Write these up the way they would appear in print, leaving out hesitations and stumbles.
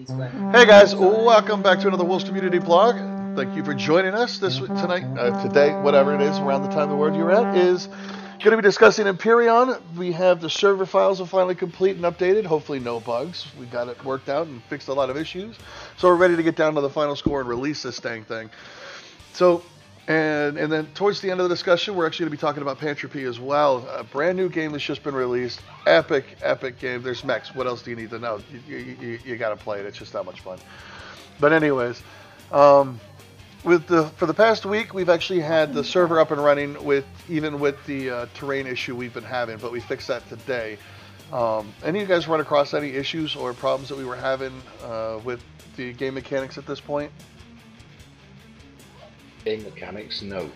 Hey guys, welcome back to another Wolves Community Blog. Thank you for joining us tonight, today, whatever it is, around the time the word you're at, is going to be discussing Empyrean. We have the server files are finally complete and updated. Hopefully no bugs. We got it worked out and fixed a lot of issues. So we're ready to get down to the final score and release this dang thing. So, and then towards the end of the discussion, we're actually going to be talking about Pantropy as well. A brand new game that's just been released. Epic game. There's mechs. What else do you need to know? You got to play it. It's just that much fun. But anyways, for the past week, we've actually had the server up and running even with the terrain issue we've been having, but we fixed that today. Any of you guys run across any issues or problems that we were having with the game mechanics at this point? Game mechanics, no.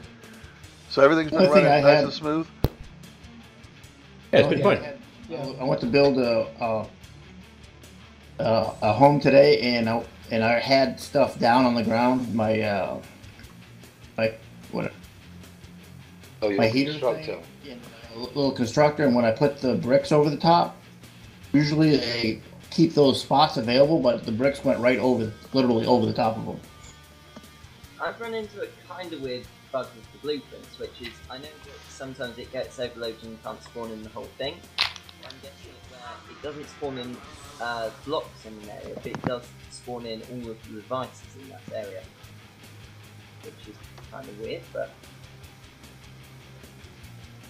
So everything's been running nice and smooth? Yeah, it's been fun. I went to build a home today, and I had stuff down on the ground. My heater thing, a little constructor, and when I put the bricks over the top, usually they keep those spots available, but the bricks went literally over the top of them. I've run into a kind of weird bug with the blueprints, which is, I know that sometimes it gets overloaded and can't spawn in the whole thing. I'm guessing it doesn't spawn in blocks in an area, but it does spawn in all of the devices in that area. Which is kind of weird, but...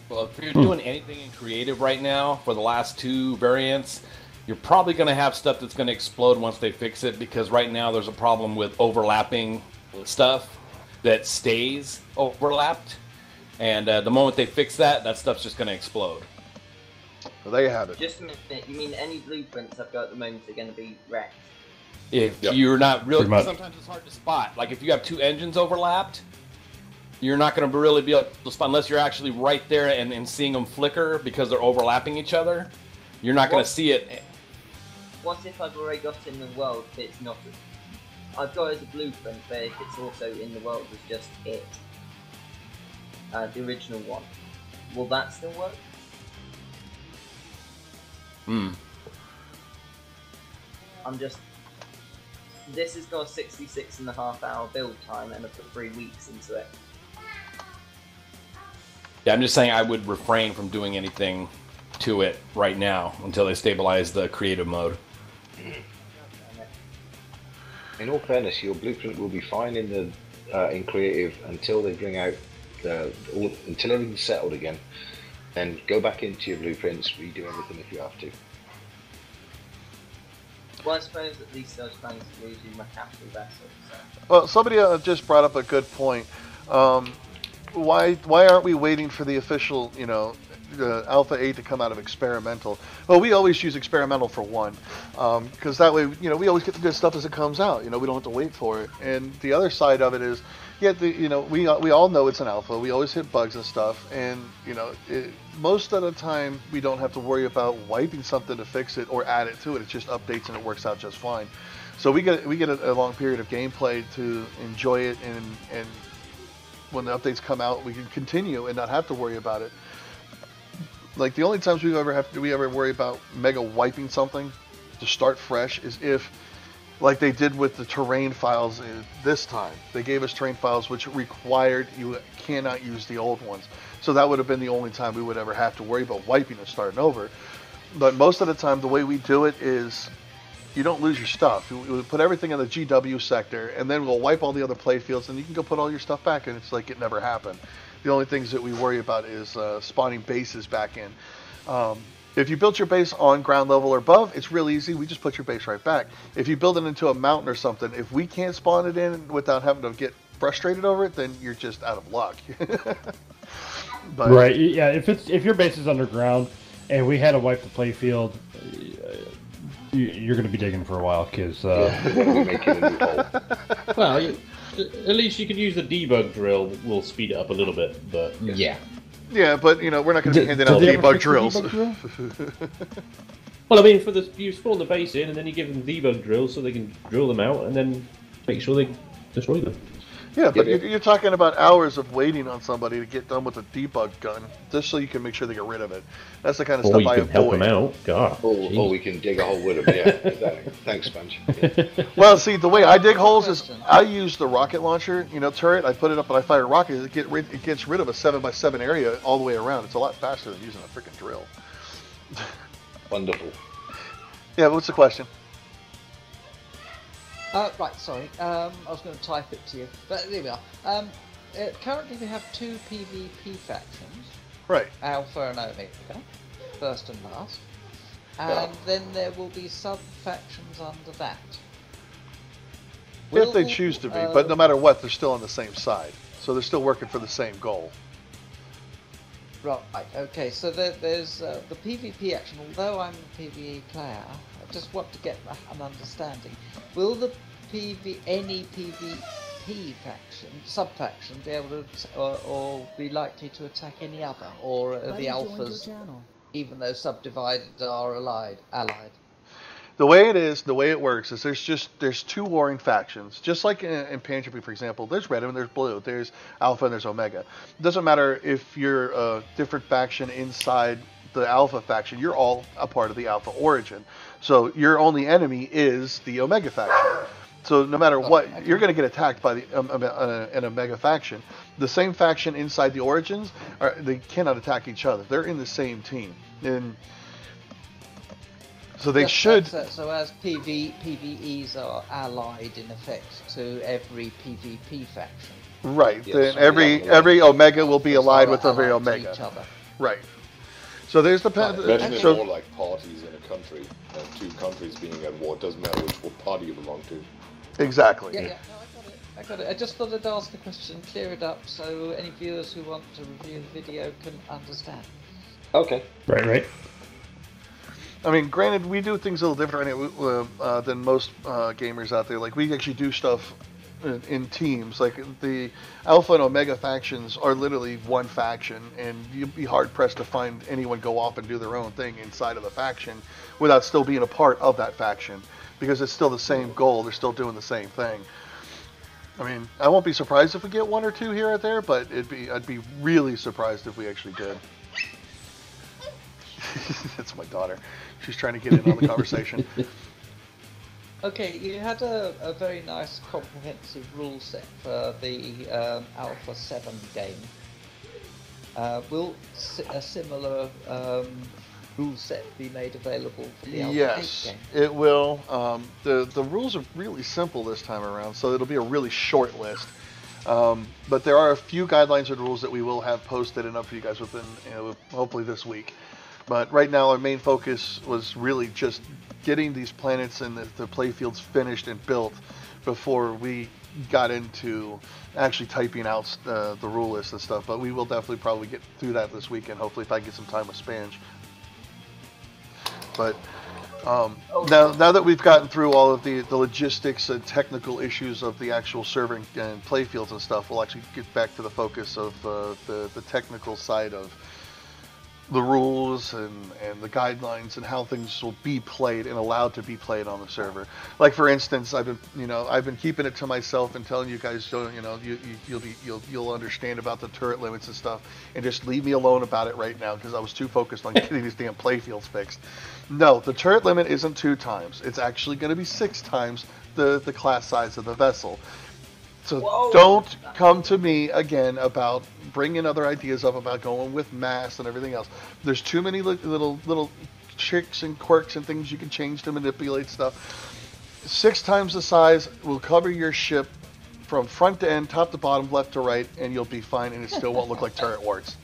Well, if you're doing anything in creative right now for the last two variants, you're probably going to have stuff that's going to explode once they fix it, because right now there's a problem with overlapping stuff that stays overlapped, and the moment they fix that stuff's just going to explode. So there you have it. Just a minute, you mean any blueprints I've got at the moment are going to be wrecked? If you're not really, sometimes it's hard to spot. Like if you have two engines overlapped, you're not going to really be able to spot unless you're actually right there and seeing them flicker because they're overlapping each other. You're not going to see it. What if I've already got in the world but it's not? I've got it as a blueprint, but if it's also in the world as just it, the original one, will that still work? This has got a 66.5-hour build time, and I put 3 weeks into it. Yeah, I'm just saying I would refrain from doing anything to it right now until they stabilize the creative mode. In all fairness, your blueprint will be fine in creative until they bring out until everything's settled again. Then go back into your blueprints, redo everything if you have to. Well, I suppose at least I was planning to redo my capital vessel. So. Well, somebody just brought up a good point. Why aren't we waiting for the official, Alpha 8 to come out of experimental? Well, we always use experimental for one, because that way, we always get the good stuff as it comes out. We don't have to wait for it. And the other side of it is, we all know it's an alpha. We always hit bugs and stuff, and most of the time we don't have to worry about wiping something to fix it or add it to it. It just updates and it works out just fine. So we get a long period of gameplay to enjoy it, and when the updates come out, we can continue and not have to worry about it. Like the only times we ever worry about mega wiping something to start fresh is if, like they did with the terrain files this time. They gave us terrain files which required you cannot use the old ones. So that would have been the only time we would ever have to worry about wiping and starting over. But most of the time, the way we do it is you don't lose your stuff. We put everything in the GW sector, and then we'll wipe all the other play fields, and you can go put all your stuff back, and it's like it never happened. The only things that we worry about is spawning bases back in. If you built your base on ground level or above, it's real easy. We just put your base right back. If you build it into a mountain or something, if we can't spawn it in without having to get frustrated over it, then you're just out of luck. But, right, yeah, if your base is underground and we had to wipe the play field, you're going to be digging for a while, because... Well, at least you could use the debug drill. We'll speed it up a little bit, but... Yeah. Yeah, but, we're not going to be handing out debug drills. Well, I mean, you spawn the base in, and then you give them debug drills so they can drill them out, and then make sure they destroy them. Yeah, but Yep. you're talking about hours of waiting on somebody to get done with a debug gun, just so you can make sure they get rid of it. That's the kind of Or stuff you I can help them avoid. out. God. Or we can dig a hole with them. Yeah, exactly. Thanks, Sponge. Yeah. Well, see, the way I dig holes is Question. I use the rocket launcher, turret. I put it up and I fire rockets. It gets rid of a 7x7 area all the way around. It's a lot faster than using a freaking drill. Wonderful. Yeah, what's the question? Right, sorry. I was going to type it to you, but there we are. Currently, we have 2 PvP factions, Right. Alpha and Omega, first and last, and then there will be sub-factions under that. If they choose to be, but no matter what, they're still on the same side. So they're still working for the same goal. Right, okay, so there's the PvP action. Although I'm a PvE player, I just want to get an understanding. Will any PvP faction, sub-faction, be able to, or be likely to attack any other? Or are the alphas, even though subdivided, are allied? The way it works is there's 2 warring factions. Just like in Pantrapy, for example, there's red and there's blue. There's alpha and there's omega. It doesn't matter if you're a different faction inside the alpha faction. You're all a part of the alpha origin. So your only enemy is the omega faction. So no matter what, you're going to get attacked by an omega faction. The same faction inside the origins, they cannot attack each other. They're in the same team. And so they should. So as PvEs are allied in effect to every PvP faction. Right. Yes. Then every Omega will be allied with every Omega. Each other. Right. So there's the. Imagine it's So more like parties in a country, and 2 countries being at war. It doesn't matter what party you belong to. exactly. Yeah, no, I got it. I just thought I'd ask the question, clear it up, so any viewers who want to review the video can understand. Okay. Right. I mean, granted, we do things a little different than most gamers out there. Like, we actually do stuff in teams. Like, the Alpha and Omega factions are literally one faction, and you'd be hard-pressed to find anyone go off and do their own thing inside of the faction without still being a part of that faction, because it's still the same goal. They're still doing the same thing. I mean, I won't be surprised if we get 1 or 2 here or there, but I'd be really surprised if we actually did. That's my daughter. She's trying to get in on the conversation. Okay, you had a very nice comprehensive rule set for the Alpha 7 game. Will a similar rule set be made available for the Alpha 8 game? It will. The rules are really simple this time around, so it'll be a really short list. But there are a few guidelines and rules that we will have posted and up for you guys within, hopefully this week. But right now, our main focus was really just getting these planets and the playfields finished and built before we got into actually typing out the rule list and stuff. But we will definitely probably get through that this weekend, hopefully, if I get some time with Spange. But now that we've gotten through all of the logistics and technical issues of the actual server and playfields and stuff, we'll actually get back to the focus of the technical side of the rules and the guidelines and how things will be played and allowed to be played on the server. Like, for instance, I've been keeping it to myself and telling you guys, you'll understand about the turret limits and stuff, and just leave me alone about it right now, because I was too focused on getting these damn playfields fixed. No, the turret limit isn't 2 times. It's actually going to be 6 times the class size of the vessel. So don't come to me again about bringing other ideas up about going with mass and everything else. There's too many little tricks and quirks and things you can change to manipulate stuff. 6 times the size will cover your ship from front to end, top to bottom, left to right, and you'll be fine, and it still won't look like turret warts.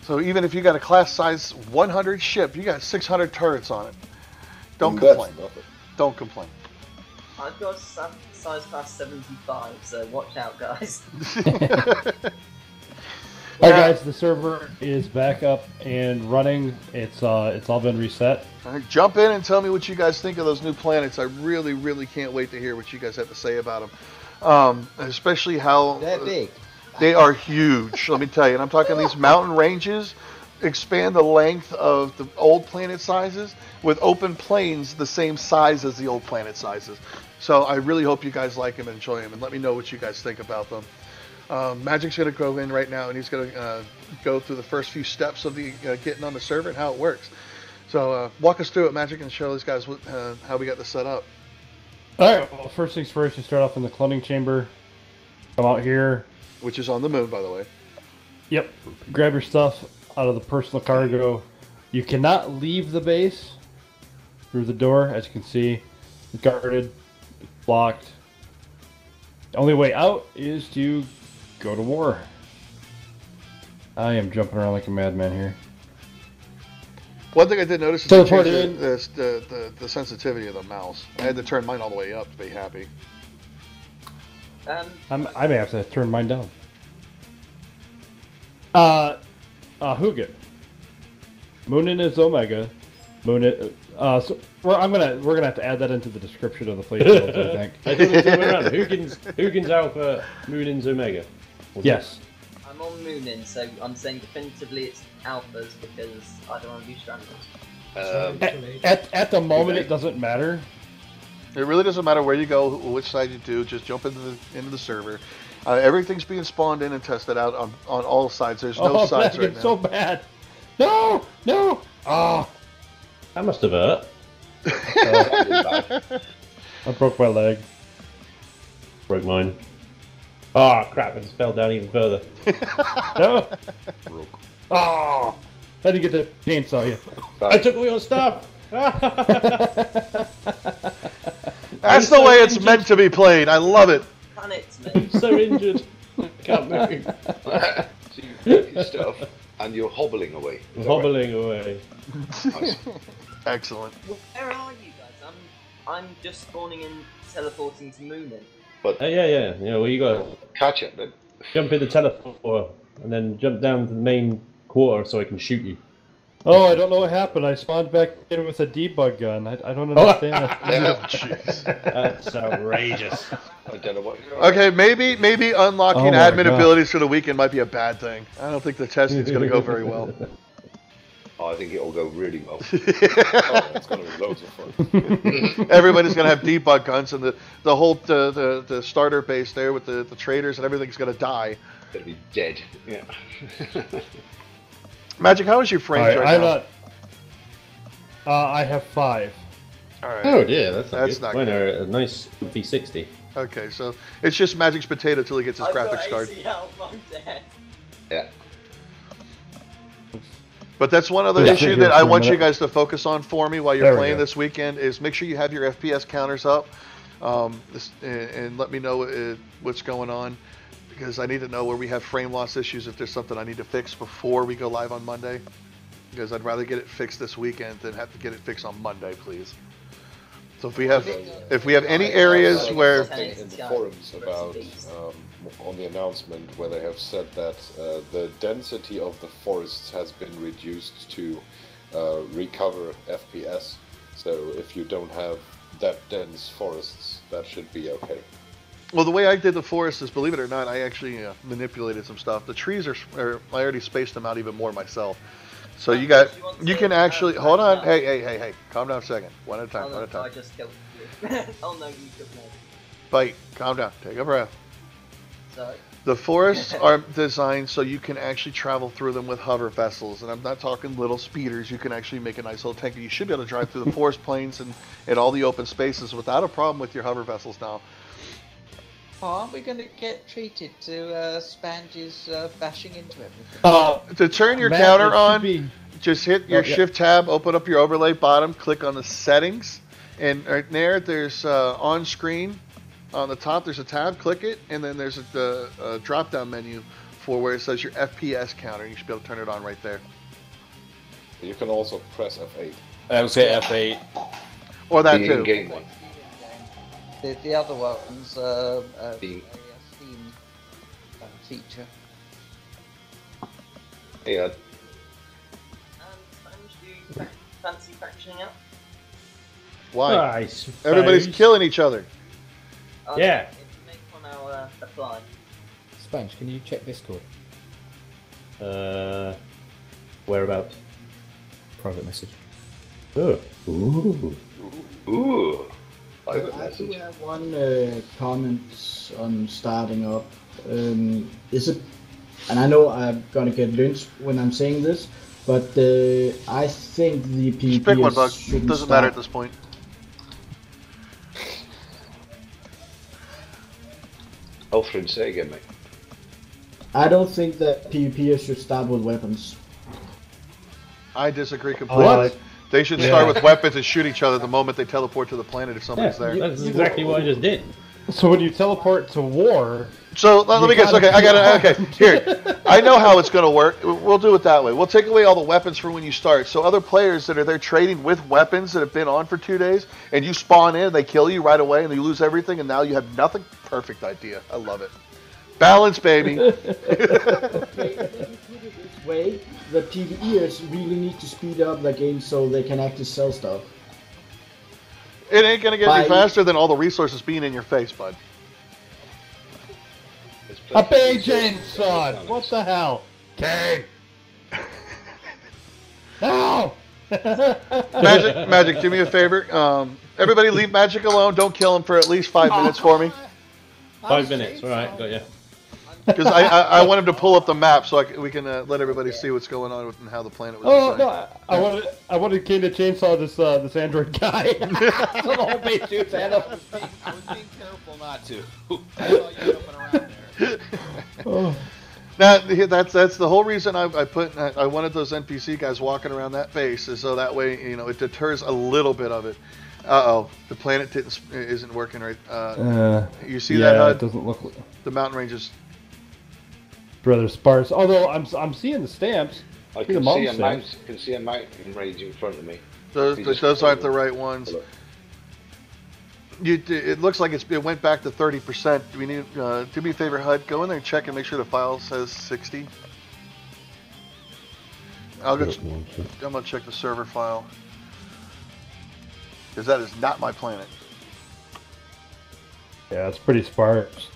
So even if you got a class size 100 ship, you got 600 turrets on it. Don't complain. Don't complain. I've got size class 75, so watch out, guys. All right, guys, the server is back up and running. It's all been reset. All right, jump in and tell me what you guys think of those new planets. I really, really can't wait to hear what you guys have to say about them. Especially how They're big. They are huge. Let me tell you. And I'm talking these mountain ranges. expand the length of the old planet sizes with open planes the same size as the old planet sizes. So I really hope you guys like them and enjoy them, and let me know what you guys think about them. Magic's going to go in right now, and he's going to go through the first few steps of the getting on the server and how it works. So walk us through it, Magic, and show these guys how we got this set up. All right. Well, first things first, you start off in the cloning chamber. Come out here. Which is on the moon, by the way. Yep. Grab your stuff out of the personal cargo. You cannot leave the base through the door, as you can see. It's guarded, blocked. The only way out is to go to war. I am jumping around like a madman here. One thing I did notice is the sensitivity of the mouse. I had to turn mine all the way up to be happy. I may have to turn mine down. Hugin. Moonin is Omega. Moonin. So we're gonna have to add that into the description of the playfield. I think. I think it's the way around. Hugin's Alpha, Moonin's Omega. Yes. I'm on Moonin, so I'm saying definitively it's alphas because I don't want to be stranded. At the moment, it doesn't matter. It really doesn't matter where you go, which side you do. Just jump into the server. Everything's being spawned in and tested out on all sides. There's no sides right now. It's so bad. No. Oh. That must have hurt. I broke my leg. Broke mine. Oh crap! I just fell down even further. No. Oh, I didn't get the chainsaw you. I took all your stuff. That's the way it's meant to be played. I love it. Planets, I'm so injured. I can't move. So you take your stuff and you're hobbling away. Hobbling away. Nice. Excellent. Where are you guys? I'm just spawning and teleporting to Moonin. But Yeah. Well, you got to catch it then. jump in the teleporter and then jump down to the main quarter so I can shoot you. Oh, I don't know what happened. I spawned back in with a debug gun. I don't understand it. Oh, jeez. That's outrageous. I don't know what. Okay, maybe unlocking Oh my admin God. abilities for the weekend might be a bad thing. I don't think the testing's going to go very well. Oh, I think it'll go really well. Oh, it's going to be loads of fun. Everybody's going to have debug guns, and the whole the starter base there with the traders and everything's going to die. It'll be dead. Yeah. Magic, how is your frames right now? I have 5. All right. Oh dear, that's That's not not good. Mine are a nice V60. Okay, so it's just Magic's potato till he gets his I've got graphics card. ACL, I'm dead. Yeah. But that's one other Yeah. issue Sit that here I for a want you minute. guys to focus on for me while There you're we playing go. this weekend is make sure you have your FPS counters up, and let me know what's going on, because I need to know where we have frame loss issues, if there's something I need to fix before we go live on Monday, because I'd rather get it fixed this weekend than have to get it fixed on Monday, please. So if we have any areas where Something in the forums about on the announcement where they have said that the density of the forests has been reduced to recover FPS. So if you don't have that dense forests, that should be okay. Well, the way I did the forest is, believe it or not, I actually manipulated some stuff. The trees are I already spaced them out even more myself. So you can actually, hold on, hey, calm down a second. One at a time, Oh, one at a no, I time. just killed you. Oh no, you killed me. Bite, calm down, take a breath. Sorry. The forests are designed so you can actually travel through them with hover vessels, and I'm not talking little speeders. You can actually make a nice little tank. You should be able to drive through the forest plains and all the open spaces without a problem with your hover vessels now. Oh, aren't we going to get treated to Spange's bashing into everything? To turn your Matt, counter it should on, be- just hit your Shift tab, open up your overlay bottom, click on the settings, and right there's on screen. On the top, there's a tab, click it, and then there's a drop down menu for where it says your FPS counter. You should be able to turn it on right there. You can also press F8. I would say F8. Or that The too. in-game one. The other one's a The- Steam feature. Yeah. Sponge, do you fancy fractioning out? Why? Nice. Everybody's killing each other. Yeah. If you make one, I'll apply. Sponge, can you check Discord? Whereabouts? Private message. Oh. Ooh. Ooh. I Private do message. have one comment on starting up. Is it? And I know I'm gonna get lynched when I'm saying this, but I think the Just pick one, Bug. PvPers shouldn't Doesn't matter start. at this point. Alfred, say again, mate. I don't think that PvPers should start with weapons. I disagree completely. What? They should start with weapons and shoot each other the moment they teleport to the planet if somebody's there. That's exactly what I just did. So when you teleport to war, So let me guess. Okay, I got it. Okay, here. I know how it's going to work. We'll do it that way. We'll take away all the weapons from when you start. So other players that are there trading with weapons that have been on for 2 days, and you spawn in, they kill you right away, and you lose everything, and now you have nothing. Perfect idea. I love it. Balance, baby. Okay, if you put it this way, the PvEers really need to speed up the game so they can actually sell stuff. It ain't going to get Bye. any faster than all the resources being in your face, bud. There's a plenty of Beijing resources. son. What the hell? Okay. No. Magic, do me a favor. Everybody leave Magic alone. Don't kill him for at least 5 minutes for me. 5 minutes, alright, got you. Because I want him to pull up the map so we can let everybody see what's going on and how the planet was Oh designed. no! I wanted King to chainsaw this android guy. So the whole base shoots at him. I was being careful not to. I saw you jumping around there. Oh. That's the whole reason I wanted those NPC guys walking around that base, is so that way it deters a little bit of it. The planet isn't working right. You see that HUD? It doesn't look like The mountain ranges. rather sparse. Although I'm seeing the stamps. I the can mountain see a mount. stamps. Can see a mountain range in front of me. Those aren't the right ones. It looks like it went back to 30%. Do we need? Do me a favor, HUD. Go in there and check and make sure the file says 60. I'm gonna check the server file, because that is not my planet. Yeah, it's pretty sparse.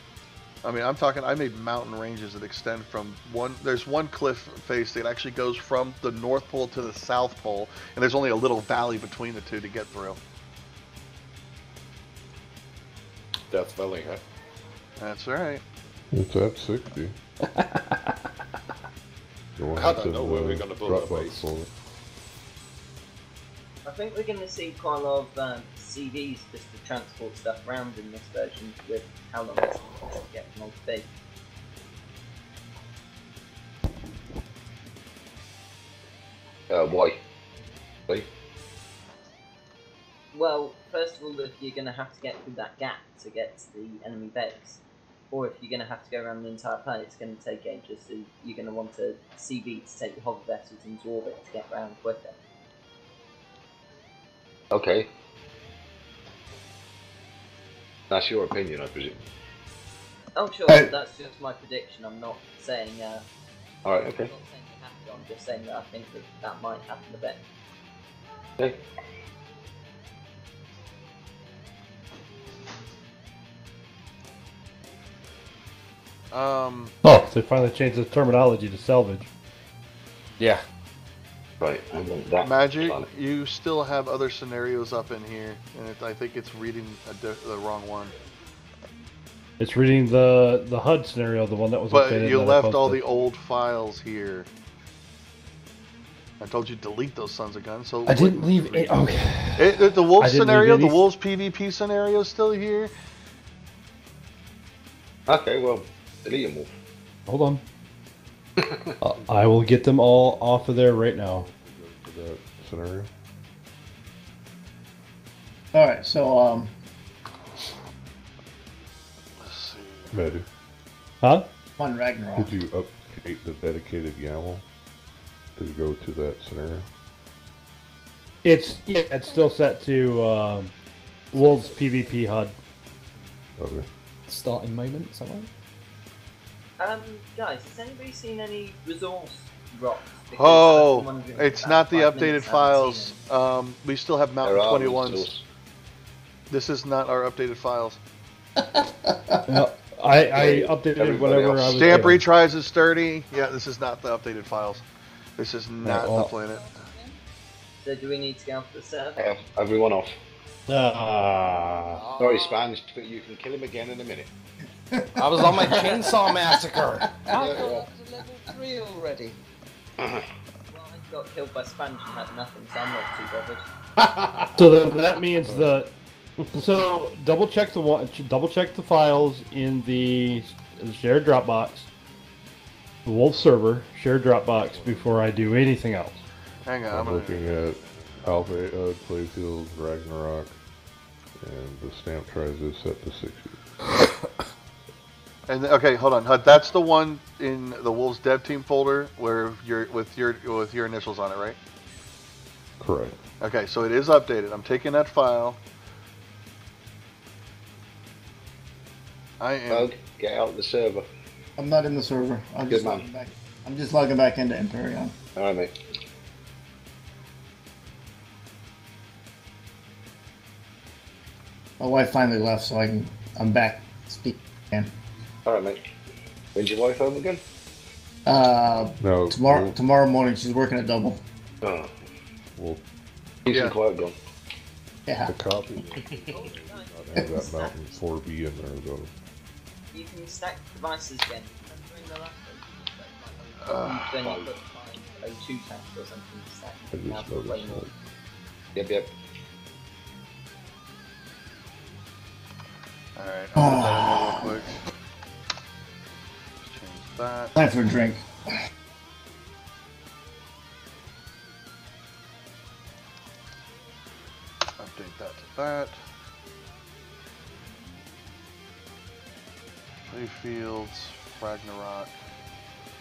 I mean, I'm talking. I made mountain ranges that extend from one. There's one cliff face that actually goes from the North Pole to the South Pole, and there's only a little valley between the two to get through. Death Valley, huh? That's all right. It's at 60. I don't know where we're gonna build our base. I think we're going to see quite a lot of CVs just to transport stuff around in this version with how long it's going to get from old to big. Why? Why? Well, first of all, if you're going to have to get through that gap to get to the enemy base, or if you're going to have to go around the entire planet, it's going to take ages, so you're going to want a CV to take the hover vessels into orbit to get around quicker. Okay. That's your opinion, I presume. Oh, sure, that's just my prediction. I'm not saying. Alright, I'm okay. not saying it happened. I'm just saying that I think that might happen a bit. Okay. Oh, they finally changed the terminology to salvage. Yeah. Right, I want that. Magic, planet. you still have other scenarios up in here, and I think it's reading the wrong one. It's reading the HUD scenario, the one that was But updated. you that I left all the posted. old files here. I told you delete those sons of guns. So I didn't leave it. Okay. The wolf I didn't scenario, leave the any- wolves PvP scenario, is still here. Okay, well, delete them all. Hold on. I will get them all off of there right now. For that scenario. Alright, so, Let's see. Maddie, Huh? on Ragnarok. did you update the dedicated YAML to go to that scenario? It's still set to Wolves PvP HUD. Okay. Starting moment, somewhere. Guys, has anybody seen any resource drops? Because I'm Oh, wondering it's about not the 5 updated minutes, I haven't seen files. We still have Mountain There are 21s. resources. This is not our updated files. No, I updated Everybody whatever else. I was Stamp given. retries is sturdy. Yeah, this is not the updated files. This is not well- the planet. So do we need to go off the I server? have everyone off. Ah. Sorry, Spanish, but you can kill him again in a minute. I was on my chainsaw massacre. I thought that was a level 3 already. Well, I got killed by Spanish and had nothing, so I'm not too bothered. So then that means so double check the files in the shared Dropbox, the Wolf server shared Dropbox before I do anything else. Hang on, I'm I'm gonna. looking at Alpha 8 HUD, Playfield, Ragnarok, and the stamp tries is set to 60. And okay, hold on. That's the one in the Wolves Dev Team folder where you're with your initials on it, right? Correct. Okay, so it is updated. I'm taking that file. I am. Bug, get out of the server. I'm not in the server. I'm Good just man. logging back. I'm just logging back into Empyrean. All right, mate. My wife finally left, so I'm back speaking again. All right, mate. When's your wife home again? No, Tomorrow morning. She's working at double. Oh, Well, keep Yeah. some quiet going. Yeah. the copy have that Mountain 4B in there, though. You can stack devices again. During the last one, then you put O2 tank or something to stack. I Now just for way noticed more. that. Yep. Alright, I'll put that in there real quick. Just change that. Time for a drink. Update that to that. Playfields, Ragnarok,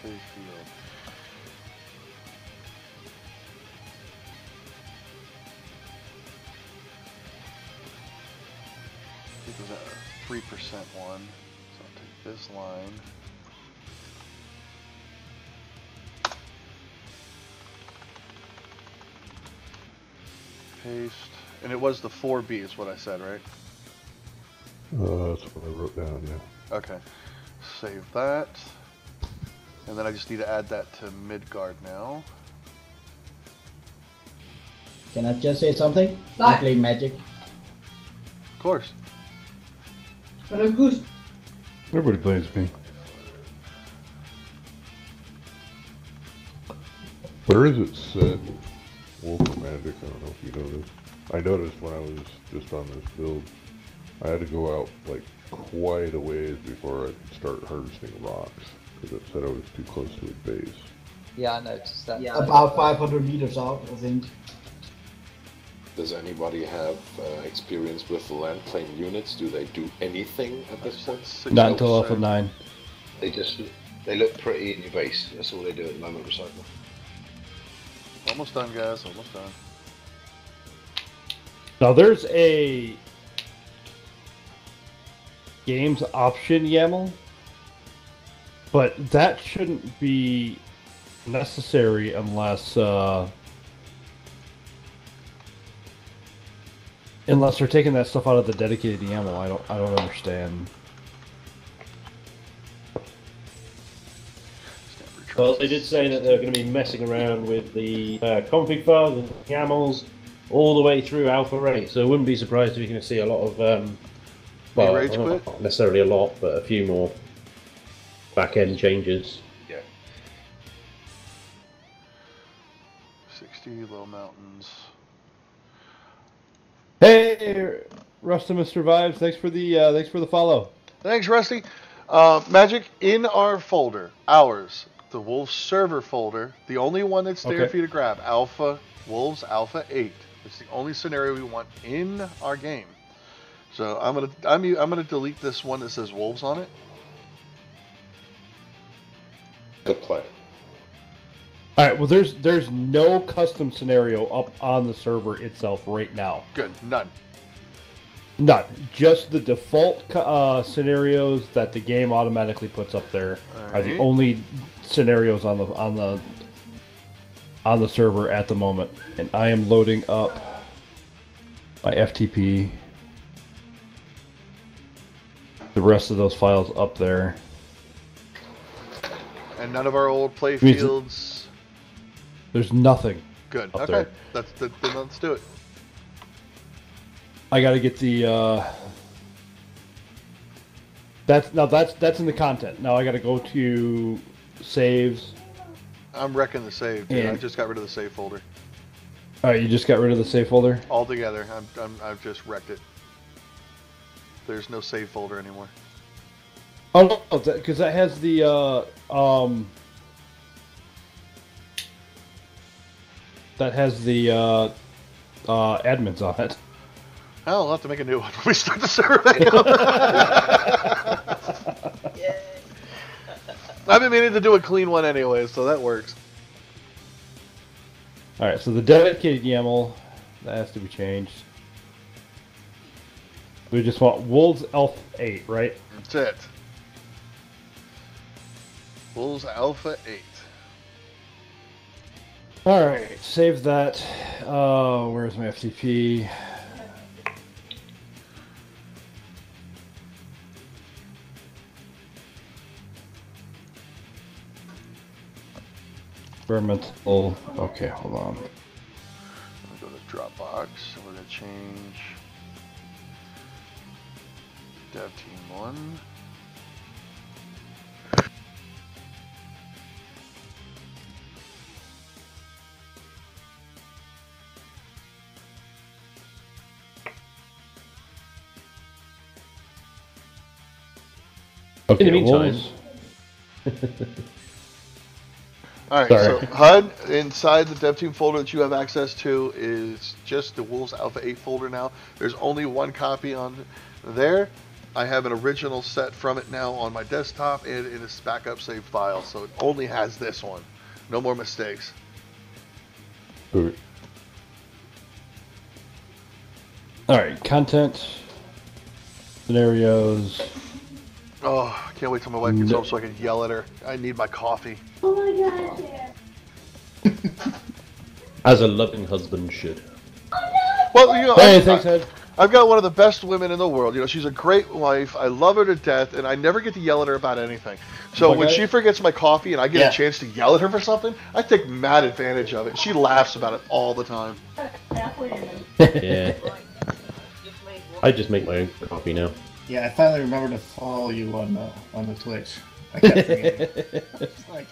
Playfield. I think it was a 3% one. So I'll take this line. Paste. And it was the 4B is what I said, right? That's what I wrote down, yeah. Okay. Save that. And then I just need to add that to Midgard now. Can I just say something? I play Magic. Of course. Everybody plays me. Where is it set? Wolf or Magic, I don't know if you noticed. I noticed when I was just on this build, I had to go out like quite a ways before I could start harvesting rocks, because it said I was too close to a base. Yeah, I noticed that. Yeah. About 500 meters out, I think. Does anybody have experience with land plane units? Do they do anything at this point? Not until Alpha 9. They look pretty in your base. That's all they do at the moment. Recycle. Almost done, guys. Almost done. Now there's a games option YAML, but that shouldn't be necessary unless they're taking that stuff out of the dedicated YAML. I don't understand. Well, they did say that they're going to be messing around with the config files and YAMLs all the way through Alpha 8, so I wouldn't be surprised if you're going to see a lot of, well, rage quit? not necessarily a lot, but a few more back-end changes. Yeah. 60 Low Mountains. Hey, Rustimus survives. Thanks for the follow. Thanks, Rusty. Magic in our folder, ours, the Wolves server folder, the only one that's there Okay. for you to grab, Wolves Alpha 8. It's the only scenario we want in our game. So I'm gonna delete this one that says Wolves on it. Good play. All right. Well, there's no custom scenario up on the server itself right now. Good, none. None. Just the default scenarios that the game automatically puts up there are the Alright. only scenarios on the server at the moment. And I am loading up my FTP. The rest of those files up there. And none of our old playfields. There's nothing. Good. up Okay. there. Then let's do it. I got to get the. That's in the content. Now I got to go to saves. I'm wrecking the save, dude. I And- just got rid of the save folder All right, you just got rid of the save folder. altogether. I've just wrecked it. There's no save folder anymore. Oh no, because that has the that has the admins on it. I'll have to make a new one when we start the survey. I've been meaning to do a clean one anyway, so that works. All right, so the dedicated YAML that has to be changed. We just want Wolves Alpha 8, right? That's it. Wolves Alpha 8. All right, save that. Where's my FTP? Experimental. Okay, hold on. I'll go to Dropbox. We're going to change Dev Team 1. Okay, In the meantime, Alright, Sorry. so HUD inside the dev team folder that you have access to is just the Wolves Alpha 8 folder now. There's only one copy on there. I have an original set from it now on my desktop and in its backup save file, so it only has this one. No more mistakes. Okay. all right, content, scenarios. Oh, I can't wait till my wife gets home so I can yell at her. I need my coffee. as a loving husband should. Well, you know, Hey, thanks, Ed. I've got one of the best women in the world. You know, she's a great wife. I love her to death, and I never get to yell at her about anything. So when Okay. she forgets my coffee and I get Yeah. a chance to yell at her for something, I take mad advantage of it. She laughs about it all the time. Yeah. I just make my own coffee now. Yeah, I finally remembered to follow you on the Twitch. I kept forgetting. It's like,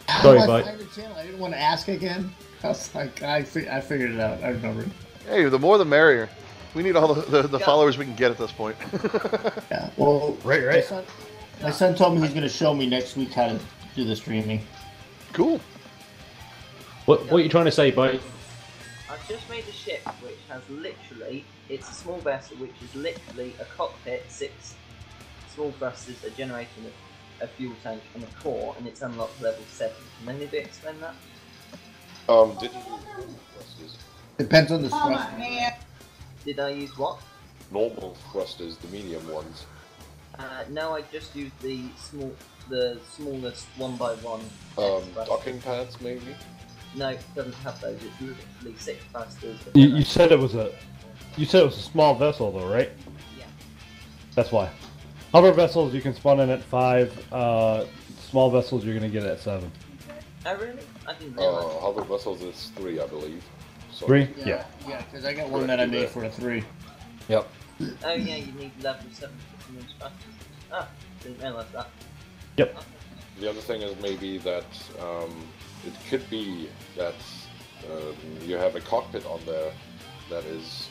how Sorry, do I bye. find the channel? I didn't want to ask again. I was like, I figured it out. I remembered. Hey, the more the merrier. We need all the followers we can get at this point. Yeah. Well, Right. My son told me he's going to show me next week how to do the streaming. Cool. What are you trying to say, buddy? I've just made a ship which has literally, it's a small vessel which is literally a cockpit, 6 small thrusters, a generator, a fuel tank, and a core, and it's unlocked level 7. Can anybody explain that? Didn't you thrusters? Depends on the thrust. Did I use what? Normal thrusters, the medium ones. No, I just used the smallest 1x1. thruster. Docking pads, maybe? No, it doesn't have those. It's literally 6 thrusters. You said it was a small vessel though, right? Yeah. That's why. Hover vessels you can spawn in at 5. Small vessels you're gonna get at 7. Oh really? I didn't realise. Hover vessels is 3, I believe. Sorry. 3? Yeah. Yeah, because I got one that I made for a 3. Yep. Oh yeah, you need level 7 for some thrusters. Ah, didn't realise that. Yep. The other thing is maybe that it could be that you have a cockpit on there that is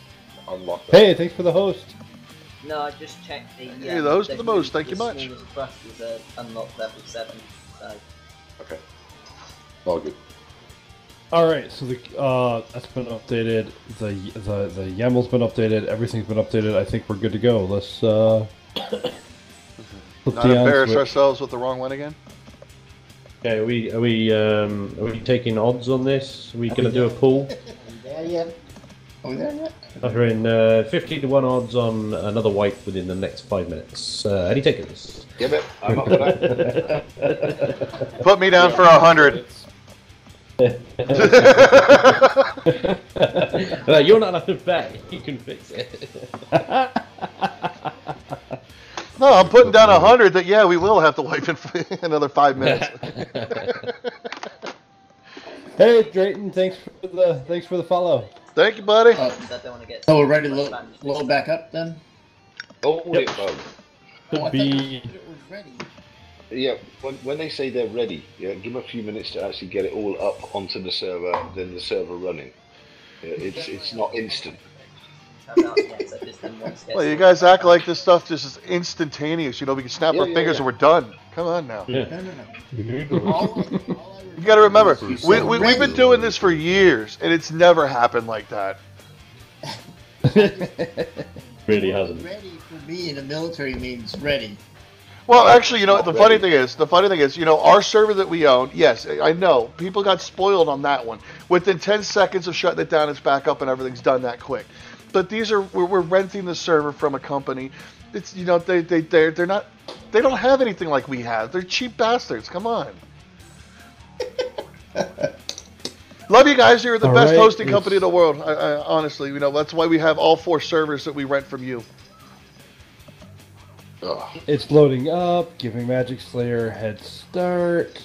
unlocked. Hey, thanks for the host. No, I just checked the. Hey, those are the most, thank you much. The smallest thrusters are unlocked level 7. So. Okay. All good. All right, so the that's been updated. The YAML's been updated. Everything's been updated. I think we're good to go. Let's flip Not the on embarrass switch. ourselves with the wrong one again. Okay, are we taking odds on this? Are we going to do a pool? There yet? Are we there yet? We're in 50 to 1 odds on another wipe within the next 5 minutes. Any takers? Give it. I'm up for that. Put me down for 100. You're not allowed to bet. You can fix it. No, I'm putting down 100 that, yeah, we will have to wipe in another 5 minutes. Hey, Drayton, thanks for the follow. Thank you, buddy. I don't want to get. So we're ready to load back up then? Hold it, bug. Oh, I thought Be it was ready. Yeah, when they say they're ready, yeah, give them a few minutes to actually get it all up onto the server, then the server running. Yeah, it's not instant. Well, you guys act like this stuff just is instantaneous. You know, we can snap our fingers and we're done. Come on now. Yeah. No, no, no. You need to You got to remember, You said we've been doing this for years, and it's never happened like that. Really hasn't. Ready for me in the military means ready. Well, actually, you know, the funny thing is, you know, our server that we own, yes, I know, people got spoiled on that one. Within 10 seconds of shutting it down, it's back up and everything's done that quick. But we're renting the server from a company. It's, you know, they're not, they don't have anything like we have. They're cheap bastards. Come on. Love you guys. You're the best hosting company in the world. I honestly, you know, that's why we have all 4 servers that we rent from you. It's loading up, giving Magic Slayer a head start.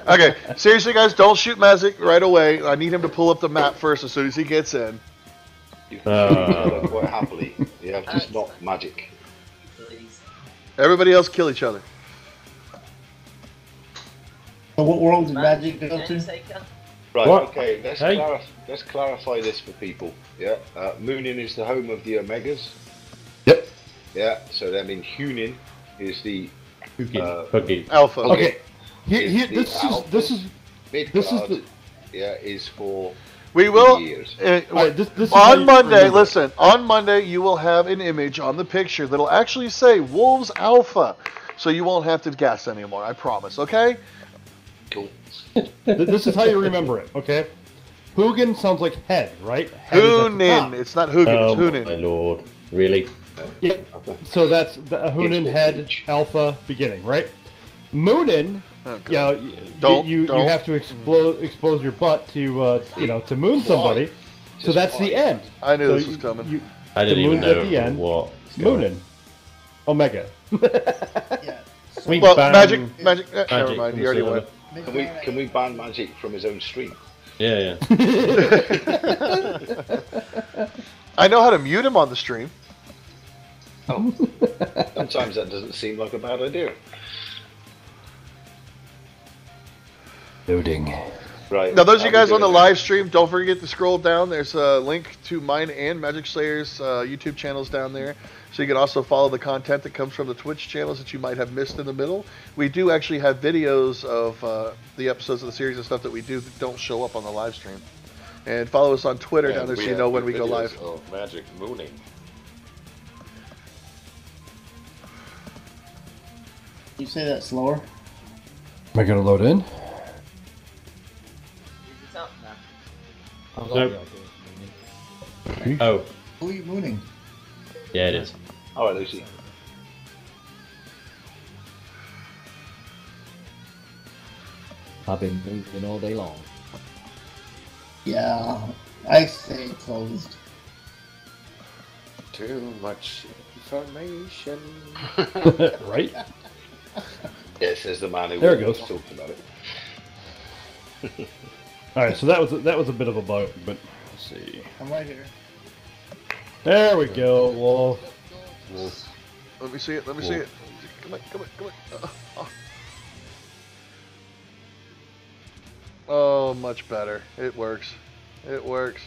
Okay, seriously, guys, don't shoot Magic right away. I need him to pull up the map first as soon as he gets in. Quite happily. Yeah, just not magic. Please. Everybody else kill each other. So what world did Magic go to? Right, What? okay, let's clarify this for people. Yeah, Moonin is the home of the Omegas. Yep. Yeah, so that means Hunin is the Huggy. Alpha. Okay. this is Midgard, the- is for We will. years. This is how On you Monday, remember. listen. On Monday, you will have an image on the picture that'll actually say Wolves Alpha, so you won't have to guess anymore. I promise. Okay. Cool. This is how you remember it, okay? Hugin sounds like head, right? Head is at the top. Hunin. It's not Hugin. Oh It's my Hunin. lord. Really? Yeah. So that's the Hunin head alpha beginning, right? Moonin, Oh, God. you know, Don't- you don't. have to expose your butt to you know, to moon somebody. So Just that's why? the end. I knew So this was coming. I didn't The even moon's at know the end. what. Moonin. Omega. Yeah. We Well, ban Magic. Never Magic mind. from You already the went. Can we ban magic from his own stream? Yeah, I know how to mute him on the stream. Oh, sometimes that doesn't seem like a bad idea. Loading. Right. Now, those of you how we guys on the doing live stream, don't forget to scroll down. There's a link to mine and Magic Slayer's YouTube channels down there. So you can also follow the content that comes from the Twitch channels that you might have missed in the middle. We do actually have videos of the episodes of the series and stuff that we do that don't show up on the live stream. And follow us on Twitter And down there so we you have know when new we go videos live. Of magic mooning. Can you say that slower? Am I gonna load in? Is it up now? Nope. Oh, Who are you mooning? yeah, it is. All right, Lucy. I've been moving all day long. Yeah, I say closed. Too much information. Right? Yeah, says the man who There it goes. talked about it. All right. So that was a bit of a bug, but let's see. I'm right here. There we go. Wolf. Let me see it. Let me see it. Come on. Come on. Come on. Oh, much better. It works. It works.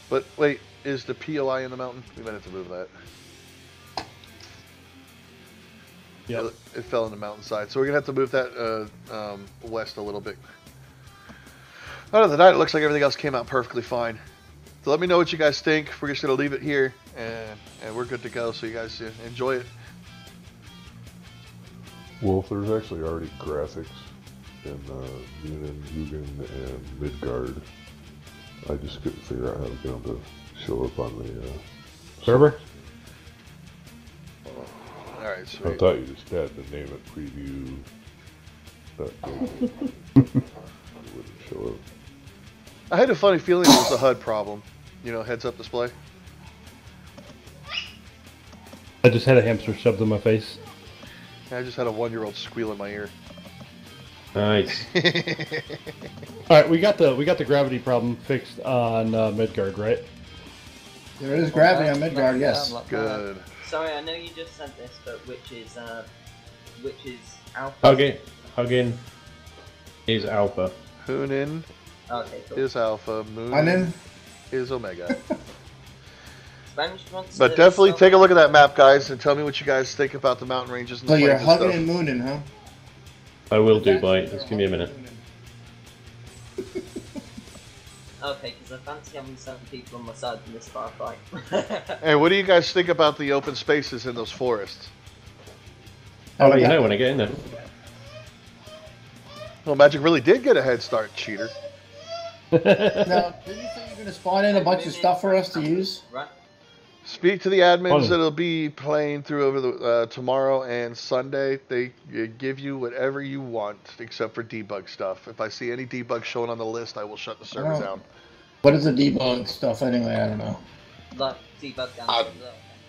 But wait, is the POI in the mountain? We might have to move that. Yeah. It fell in the mountainside, so we're gonna have to move that west a little bit. Other than that, it looks like everything else came out perfectly fine. So let me know what you guys think. We're just gonna leave it here, and we're good to go. So you guys enjoy it. Wolf, there's actually already graphics in Munin, Hugin, and Midgard. I just couldn't figure out how to get them to show up on the Server? All right, I sweet. thought you just had to name it preview. It wouldn't show up. I had a funny feeling it was a HUD problem. You know, heads-up display. I just had a hamster shoved in my face. I just had a 1-year-old squeal in my ear. Nice. All right, we got the gravity problem fixed on Midgard, right? There is gravity on Midgard, yes. Good. Sorry, I know you just said this, but which is Alpha? Huggin is Alpha. Hunin Okay, cool. is Alpha. Moon Hunin is Omega. Spanish wants But to definitely spell take a that? look at that map, guys, and tell me what you guys think about the mountain ranges and So the you're plains and hugging stuff. and mooning, huh? I will do, Bite. Just give me a minute. Okay, because I fancy having some people on my side in this bar fight. Hey, what do you guys think about the open spaces in those forests? I'll let you know when I get in there. Well, Magic really did get a head start, cheater. Now, didn't you say you're going to spawn in a bunch of stuff for us to use? Right. Speak to the admins Funny. that'll be playing through over the tomorrow and Sunday. They give you whatever you want, except for debug stuff. If I see any debug showing on the list, I will shut the server down. What is the debug stuff anyway? I don't know. Like debug guns. Ah.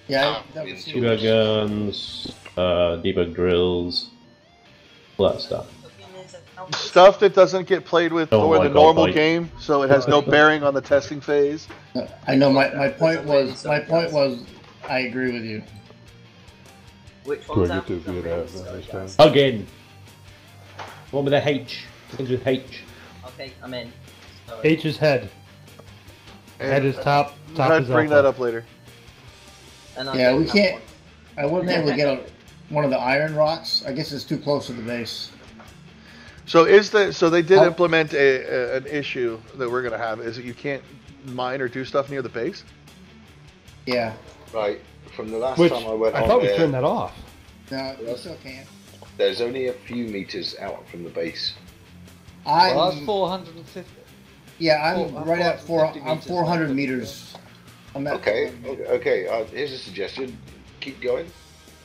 Yeah, that was Debug guns, debug drills, all that stuff. Stuff that doesn't get played with Oh during my the God, normal Mike. game, so it has no bearing on the testing phase. I know my point was I agree with you. Which Do one's I get to Alpha? be an admin this time? Again. One with a H. Begins with H. Okay, I'm in. Sorry. H is head. Head is top. Top I'd is bring alpha. that up later. And I Yeah, don't we have can't. one. I wasn't able to get one of the iron rocks. I guess it's too close to the base. So they did Oh. implement an issue that we're gonna have is that you can't mine or do stuff near the base. Yeah. Right, from the last Which time I went I on thought we there, turned that off. No, you still can't. there's only a few meters out from the base. Well, I'm that's 450. yeah. I'm I'm right at 450 I'm meters 400 away. meters. I'm at Okay, 400 meters. okay. Here's a suggestion. Keep going.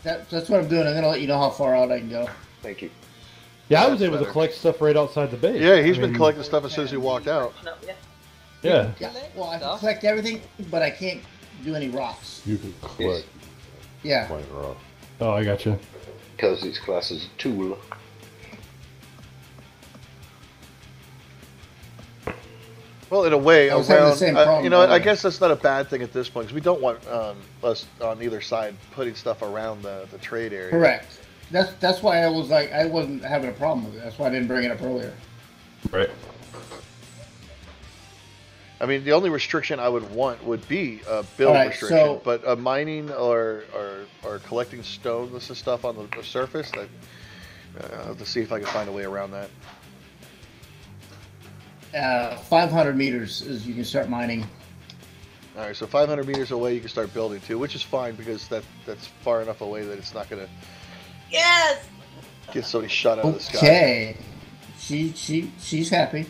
That's what I'm doing. I'm gonna let you know how far out I can go. Thank you. Yeah, I was That's able to better. collect stuff right outside the base. Yeah, he's I been mean, collecting stuff as soon as he walked out. No, yeah. Yeah. Yeah. Well, I can Stuff. collect everything, but I can't do any rocks. You can collect Yeah. mine rock. Oh, I got you. Because it's classed as a tool. Well, in a way, I was having the around same problem you know, what, I earlier. guess that's not a bad thing at this point because we don't want us on either side putting stuff around the trade area. Correct. That's why I was like I wasn't having a problem with it. That's why I didn't bring it up earlier. Right. I mean, the only restriction I would want would be a build Alright, restriction, so- but mining or collecting stones and stuff on the surface, I'll have to see if I can find a way around that. 500 meters is you can start mining. All right, so 500 meters away, you can start building too, which is fine because that's far enough away that it's not gonna Yes. get somebody shot out of the sky. Okay. She's happy.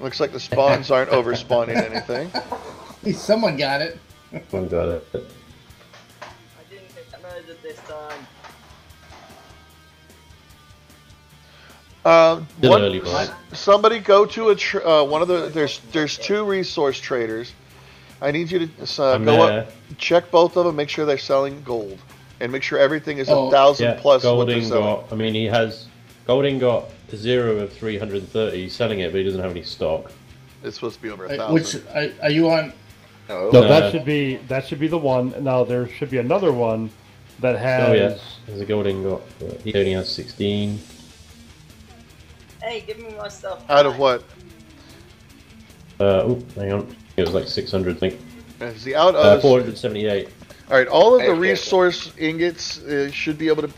Looks like the spawns aren't over spawning anything. Someone got it. One got it. I didn't get murdered this time. Still early, Bite. Somebody go to one of the there's two resource traders. I need you to I'm go there. up, check both of them, make sure they're selling gold, and make sure everything is Oh, 1,000 Yeah, plus what gold they're selling. ingot. I mean, he has gold ingot to 0 of 330. He's selling it, but he doesn't have any stock. It's supposed to be over Which 1,000. are you on? No. No, Uh, that should be the one. Now there should be another one that has. Oh yeah, there's a gold ingot. But he only has 16. Hey, give me my stuff. Out of back. what? Hang on. It was like 600, I think. Is the out of 478. All right, all of the Okay. resource ingots should be able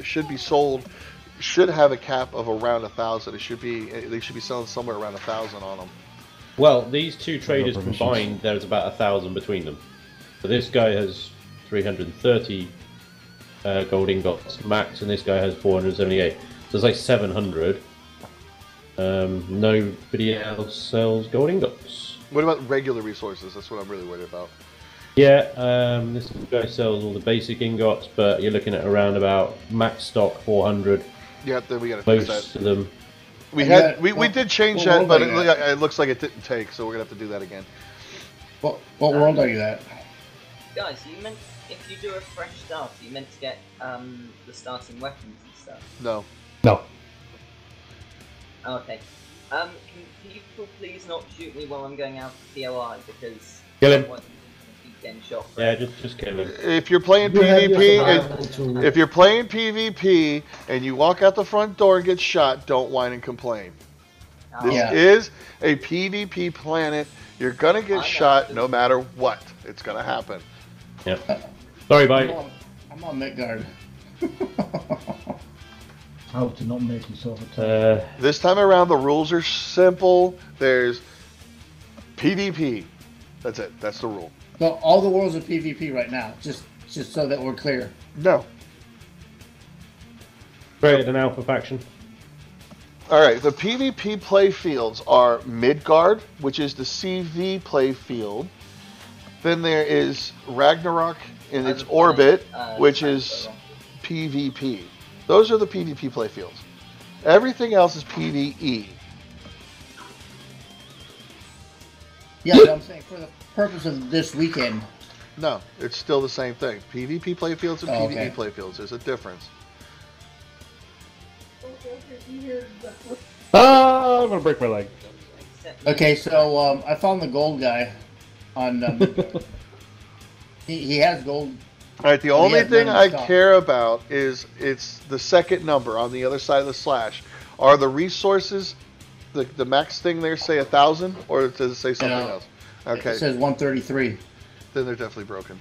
should be sold. Should have a cap of around 1,000. They should be selling somewhere around 1,000 on them. Well, these two traders permissions. combined, there's about 1,000 between them. So this guy has 330 gold ingots max, and this guy has 478. So it's like 700. Nobody else sells gold ingots. What about regular resources? That's what I'm really worried about. Yeah, this guy sells all the basic ingots, but you're looking at around about max stock 400. Yeah, then we got to fix Most that. of them. We And had that- we did change what that, but world are you it looks like it didn't take, so we're gonna have to do that again. What world are you at? Guys, you meant if you do a fresh start, you meant to get the starting weapons and stuff. No. No. Okay. Can people please not shoot me while I'm going out for POI because Kill him. I want to keep getting shot. Yeah, just kill him. If you're playing You have your PvP, survival tool. if you're playing PvP and you walk out the front door and get shot, don't whine and complain. This Yeah. is a PvP planet. You're gonna get I shot know. no matter what. It's gonna happen. Yep. Sorry, I'm bye. I'm on Midgard. How to not make yourself attack. This time around, the rules are simple. There's PvP. That's it. That's the rule. So all the worlds are PvP right now, just so that we're clear. No. Created an alpha faction. All right. The PvP play fields are Midgard, which is the CV play field. Then there is Ragnarok in its orbit, which is PvP. Those are the PvP play fields. Everything else is PvE. Yeah, but I'm saying for the purpose of this weekend. No, it's still the same thing. PvP playfields and Oh, PvE okay. playfields. There's a difference. I'm gonna break my leg. Okay, so I found the gold guy on. He has gold. All right, the Well, only yeah, thing none I in stock. care about is it's the second number on the other side of the slash. Are the resources, the max thing there say 1,000, or does it say something No. else? Okay, It says 133. then they're definitely broken.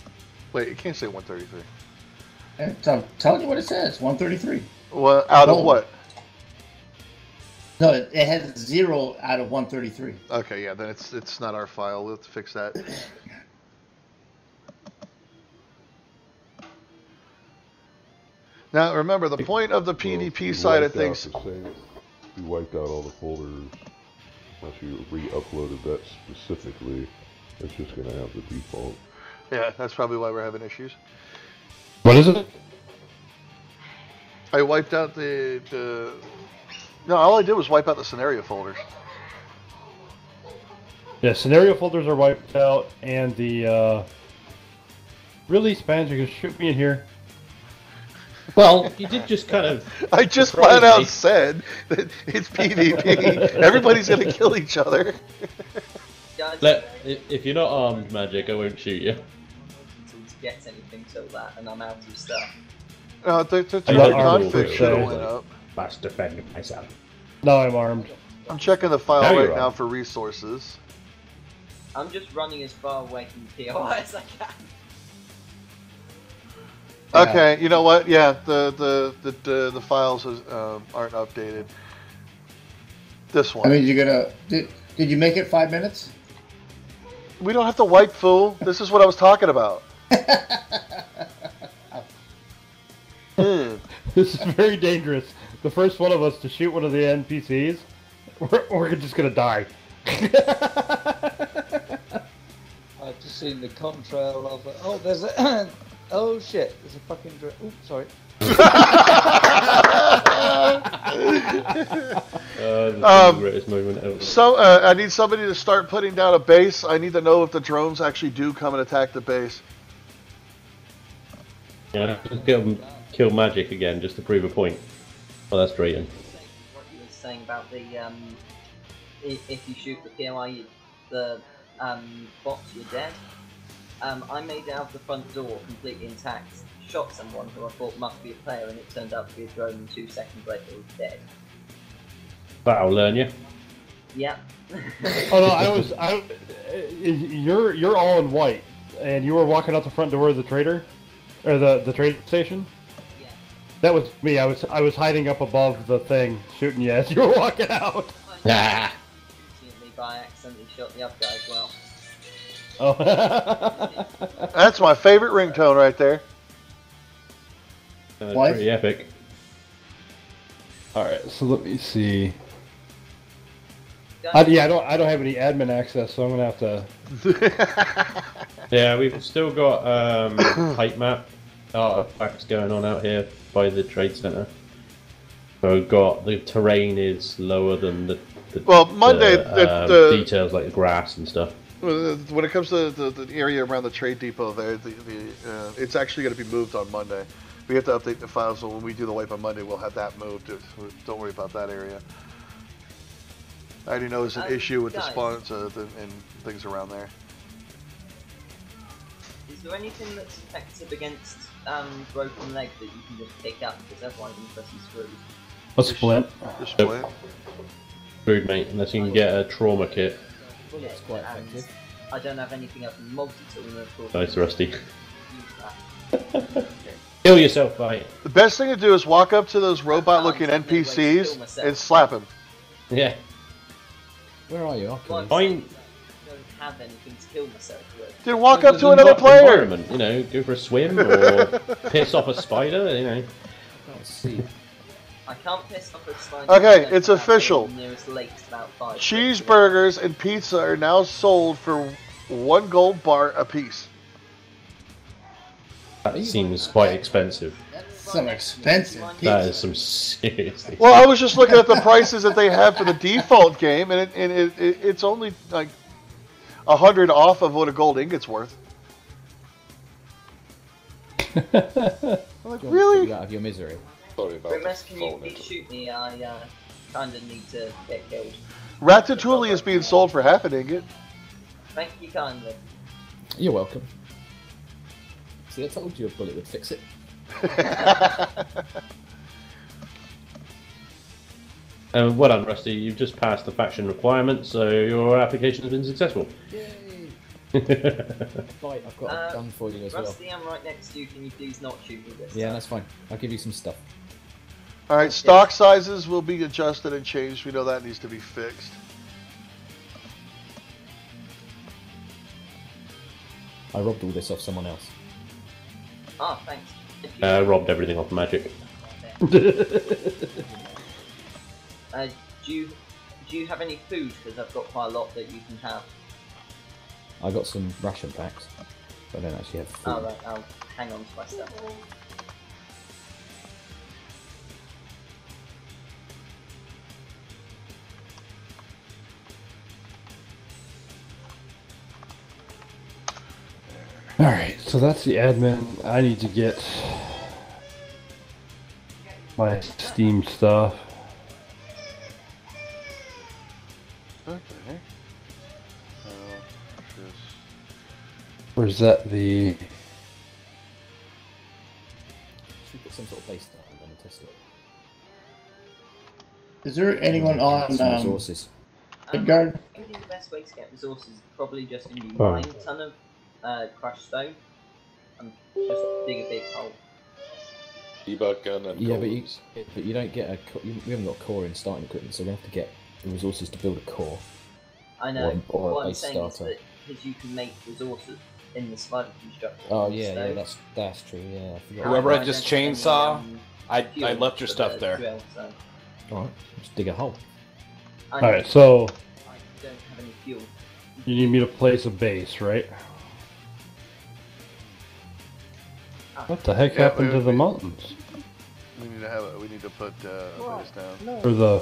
Wait, it can't say 133. I'm telling you what it says. 133. Well, out of Gold. what? No, it has 0 out of 133. Okay, yeah, then it's not our file. We'll have to fix that. Now, remember, the point of the PvP side of things... You wiped out all the folders. Unless you re-uploaded that specifically, it's just going to have the default. Yeah, that's probably why we're having issues. What is it? I wiped out the... No, all I did was wipe out the scenario folders. Yeah, scenario folders are wiped out, and the really, Spans, you can shoot me in here. Well, you did just kind of. I just surprise flat out me. said that it's PvP. Everybody's going to kill each other. If you're not armed, Magic, I won't shoot you. To get anything till that, and I'm out of stuff. The I'm not armed, config should have so- went up. Must defend myself. No, I'm armed. I'm checking the file Now right you're now on. for resources. I'm just running as far away from POI as I can. Okay, you know what? Yeah, the files aren't updated. This I one. mean, you're gonna. Did you make it 5 minutes? We don't have to wipe, fool. This is what I was talking about. This is very dangerous. The first one of us to shoot one of the NPCs, we're just gonna die. I've just seen the contrail of it. Oh, there's a. Oh shit! There's a fucking. Oops, sorry. The greatest moment ever. So I need somebody to start putting down a base. I need to know if the drones actually do come and attack the base. Yeah, just kill Magic again just to prove a point. Oh, that's Drayton. What you were saying about the if you shoot the POI, the bots, you're dead. I made it out the front door completely intact, shot someone who I thought must be a player, and it turned out to be a drone, and 2 seconds later was dead. That'll learn you. Yeah. Oh no, you're all in white, and you were walking out the front door of the trader, or the trade station. Yeah. That was me. I was hiding up above the thing, shooting you as you were walking out. Ah. Fortunately, by accidentally shot the other guy as well. Oh. That's my favorite ringtone right there. What? Pretty epic. All right, so let me see. Guys, I don't have any admin access, so I'm gonna have to. Yeah, we've still got height map artifacts going on out here by the trade center. So we've got the terrain is lower than the Well, Monday, the- details like the grass and stuff. When it comes to the area around the trade depot there, it's actually going to be moved on Monday. We have to update the files, so when we do the wipe on Monday, we'll have that moved. Don't worry about that area. I already know there's an issue with the guys. spawns and things around there. Is there anything that's effective against broken leg that you can just pick up? Because otherwise I'm pretty screwed. A splint. The splint. Food, mate, unless you can get a trauma kit. Bullet's quite And effective. I don't have anything else in multi-tool, and of course Nice, Rusty. use that. Kill yourself, mate. The best thing to do is walk up to those robot-looking I can't, there's no way to kill NPCs myself. and slap them. Yeah. Where are you? Okay. Well, I'm Fine. saying is I don't have anything to kill myself with. Then walk up to There's another player. environment, you know, go for a swim or piss off a spider, you know. Let's see. I can't piss off a spider. Okay, because it's I have official. the nearest lake's about 5. Cheeseburgers and pizza are now sold for 1 gold bar a piece. That seems quite expensive. Some expensive That pizza. is some seriously. Well, I was just looking at the prices that they have for the default game, and it's only like 100 off of what a gold ingot's worth. I'm like, really? Out of your misery. Sorry about Rimas, the can you phone. please shoot me? I kind of need to get killed. Ratatouille is being sold for half an ingot. Thank you kindly. You're welcome. See, I told you a bullet would fix it. Well done, Rusty. You've just passed the faction requirement, so your application has been successful. Yay! Right, I've got a gun for you as well. Rusty, I'm right next to you. Can you please not shoot me this Yeah, time? that's fine. I'll give you some stuff. All right, stock sizes will be adjusted and changed. We know that needs to be fixed. I robbed all this off someone else. Ah, thanks. Robbed everything off magic. Do you have any food? Because I've got quite a lot that you can have. I got some ration packs, but I don't actually have food. Oh, right, I'll hang on to my stuff. Alright, so that's the admin. I need to get my Steam stuff. Okay. Where's that the... Should put some sort of base stuff and then test it. Is there anyone on Some resources. Midgard? I think the best way to get resources is probably just going to be Oh. mine a ton of crushed stone and just dig a big hole. Debug gun and Yeah, golems. but you don't get a. We haven't got a core in starting equipment, so we have to get the resources to build a core. I know. Or a what I'm base saying is starter. that because you can make resources in the survival construction. Oh yeah, so yeah, that's true. Yeah, I forgot. Whoever I don't just have any, chainsaw, I fuel left your for stuff the there. drill, so All right, let's dig a hole. I know Alright, so I don't have any fuel. you need me to place a base, right? What the heck Yeah, happened to the mountains? We need to have it. We need to put a base down. Or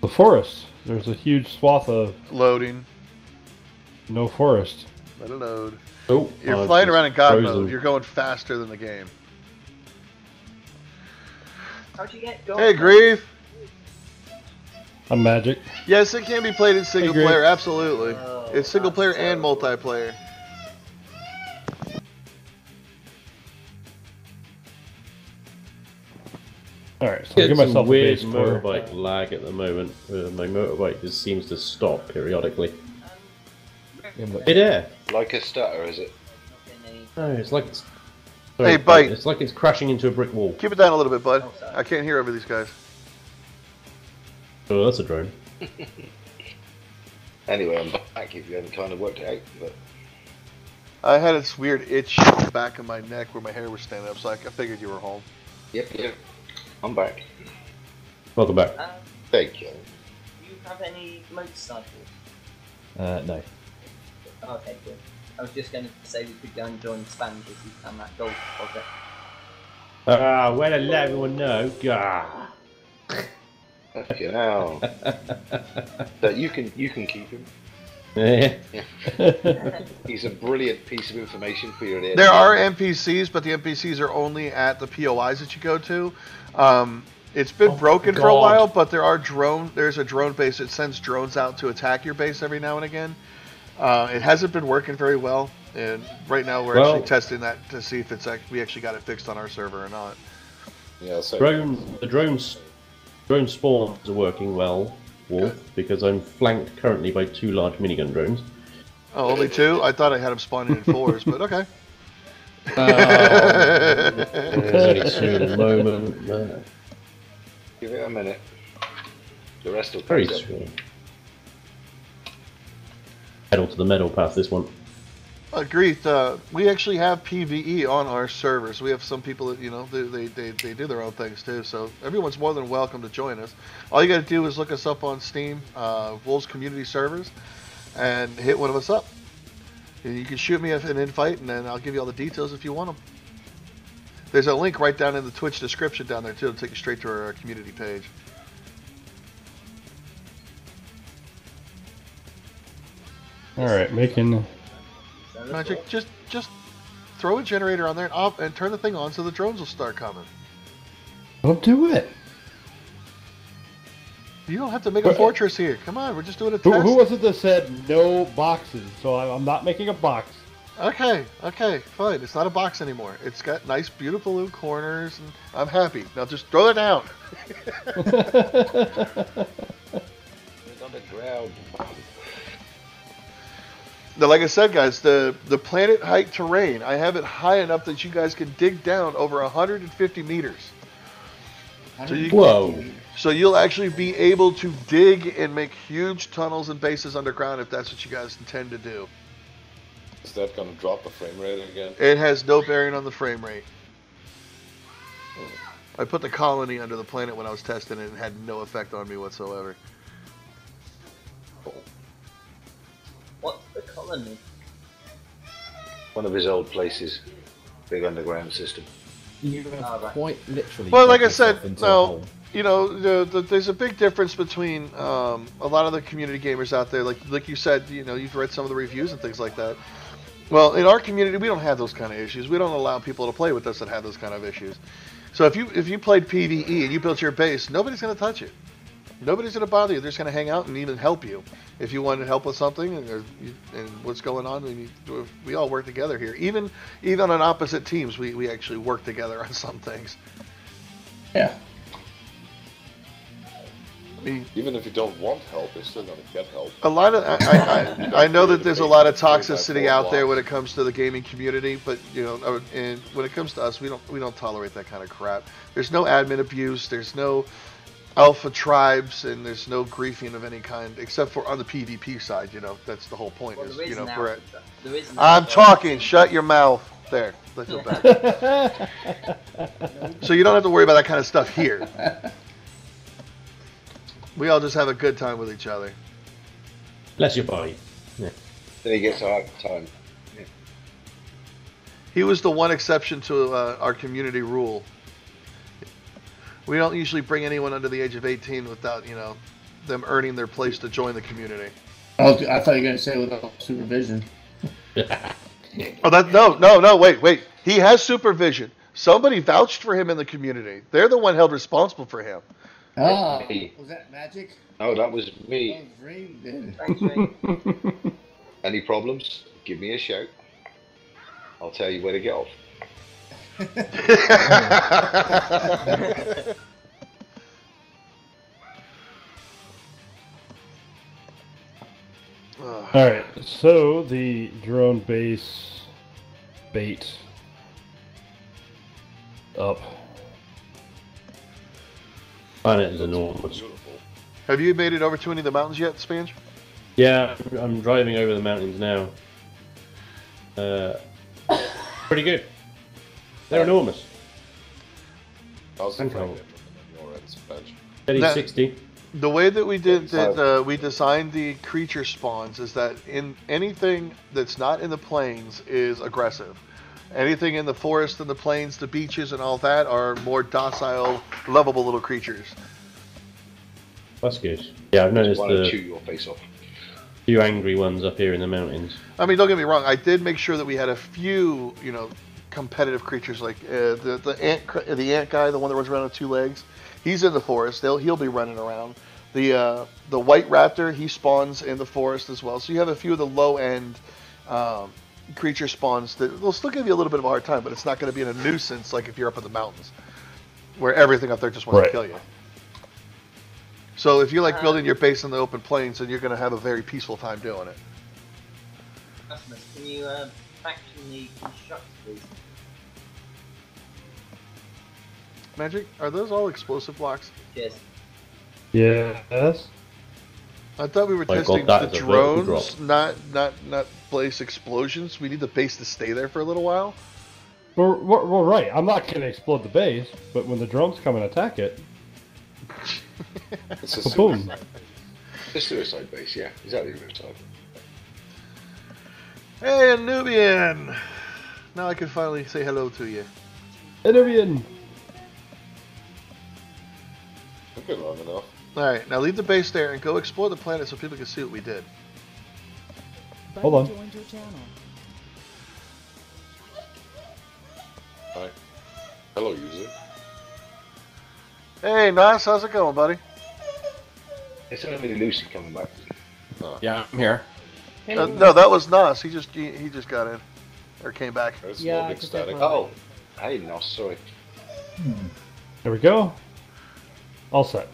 the forest. There's a huge swath of Loading. no forest. Let it load. Oh, You're flying around in God frozen. mode. You're going faster than the game. How'd you get going? Hey, Grieve. I'm magic. Yes, it can be played in single Greg. player. Absolutely. Oh, It's single that's player and terrible. multiplayer. Alright, so I'll Get give some myself a weird base core. motorbike lag at the moment. My motorbike just seems to stop periodically. We haven't got- Midair. Like a stutter, is it? No, it's like it's. Hey, Bite. It's like it's crashing into a brick wall. Keep it down a little bit, bud. Oh, sorry. I can't hear over these guys. Oh, that's a drone. Anyway, I'm back if you haven't kind of worked it out. But I had this weird itch in the back of my neck where my hair was standing up, so I figured you were home. yep, I'm back. Welcome back. Thank you. Do you have any motorcycles? No. Okay, good. I was just going to say we could go and join Spanish if you found that gold project. Ah, well, let everyone know. Gah. Okay, now that you can keep him. Yeah. He's a brilliant piece of information for your There are NPCs, but the NPCs are only at the POIs that you go to. It's been Oh my broken for a God. while, but there's a drone base that sends drones out to attack your base every now and again. It hasn't been working very well, and right now we're actually testing that to see if we actually got it fixed on our server or not. Yeah, so The drone spawns are working well, Wolf, because I'm flanked currently by 2 large minigun drones. Oh, only 2? I thought I had them spawning in 4s, but okay. There's only 2 at the moment. Give it a minute. The rest will Very catch up. small. Pedal to the metal path, this one. Agreed. We actually have PVE on our servers. We have some people that, they do their own things too. So everyone's more than welcome to join us. All you got to do is look us up on Steam, Wolves Community Servers, and hit one of us up. And you can shoot me an invite, and then I'll give you all the details if you want them. There's a link right down in the Twitch description down there too. It'll take you straight to our community page. All right, making. Magic, just throw a generator on there and turn the thing on so the drones will start coming. Don't do it. You don't have to make a fortress here. Come on, we're just doing a test. Who was it that said no boxes? So I'm not making a box. Okay, fine. It's not a box anymore. It's got nice, beautiful little corners, and I'm happy. Now just throw it down. Put it on the ground. Now, like I said, guys, the planet height terrain, I have it high enough that you guys can dig down over 150 meters. So you'll actually be able to dig and make huge tunnels and bases underground if that's what you guys intend to do. is that going to drop the frame rate again? It has no bearing on the frame rate. I put the colony under the planet when I was testing it and it had no effect on me whatsoever. What's the colony? One of his old places. Big underground system. You have quite literally. Well, like I dug yourself said, into a no, hole. there's a big difference between a lot of the community gamers out there. Like you said, you've read some of the reviews and things like that. Well, in our community, we don't have those kind of issues. We don't allow people to play with us that have those kind of issues. So if you played PvE and you built your base, nobody's going to touch it. Nobody's going to bother you. They're just going to hang out and even help you. If you want help with something and what's going on, we all work together here. Even on opposite teams, we actually work together on some things. Yeah. I mean, Even if you don't want help, you're still going to get help. a lot of I know that there's a lot of toxicity out there when it comes to the gaming community, but and when it comes to us, we don't tolerate that kind of crap. There's no admin abuse. There's no alpha tribes, and there's no griefing of any kind, except for on the PvP side. That's the whole point. Well, there is an we're alpha. There is an I'm alpha. talking. Shut your mouth. There. Let's go back. So you don't have to worry about that kind of stuff here. We all just have a good time with each other. Bless your body. Yeah. Then he gets a hard time. Yeah. He was the one exception to our community rule. We don't usually bring anyone under the age of 18 without, them earning their place to join the community. I thought you were going to say without supervision. Oh, no, wait. He has supervision. Somebody vouched for him in the community. They're the one held responsible for him. Ah, Hey. was that magic? Oh, that was That me. was Ring then. Thanks, Ray. Any problems? Give me a shout. I'll tell you where to get off. All right, so the drone base bait up. Planet is enormous. Have you made it over to any of the mountains yet, Spange? Yeah, I'm driving over the mountains now. Pretty good. They're enormous. How's the Okay. frame rate on your end, Spange? Steady Now- 60. The way that we we designed the creature spawns is that in anything that's not in the plains is aggressive. Anything in the forest and the plains, the beaches and all that are more docile, lovable little creatures. That's good. Yeah, I've noticed Want to chew the your face off. few angry ones up here in the mountains. I mean, don't get me wrong. I did make sure that we had a few, competitive creatures like the ant guy, the one that runs around on two legs. He's in the forest. He'll be running around. The white raptor, he spawns in the forest as well. So you have a few of the low end creature spawns that will still give you a little bit of a hard time, but it's not going to be in a nuisance like if you're up in the mountains, where everything up there just wants to kill you. So if you like building your base in the open plains, then you're going to have a very peaceful time doing it. Can you factionally construct these? Magic, are those all explosive blocks? Yes. Yes. I thought we were I got testing that the as a vertical drones, not place explosions. We need the base to stay there for a little while. Well, right. I'm not going to explode the base, but when the drones come and attack it, It's a boom. suicide. The suicide base, yeah, exactly what we're talking. Hey, Nubian! Now I can finally say hello to you. Nubian. It's been long enough. Alright, now leave the base there and go explore the planet so people can see what we did. Hold on. Joined your channel. Hi. Hello, user. Hey, Nas, how's it going, buddy? It's only Lucy coming back. Yeah, I'm here. No, that was Nas. He just got in. Or came back. There's Yeah, no I big could static. definitely- Oh, hey, no, sorry. There we go. All set.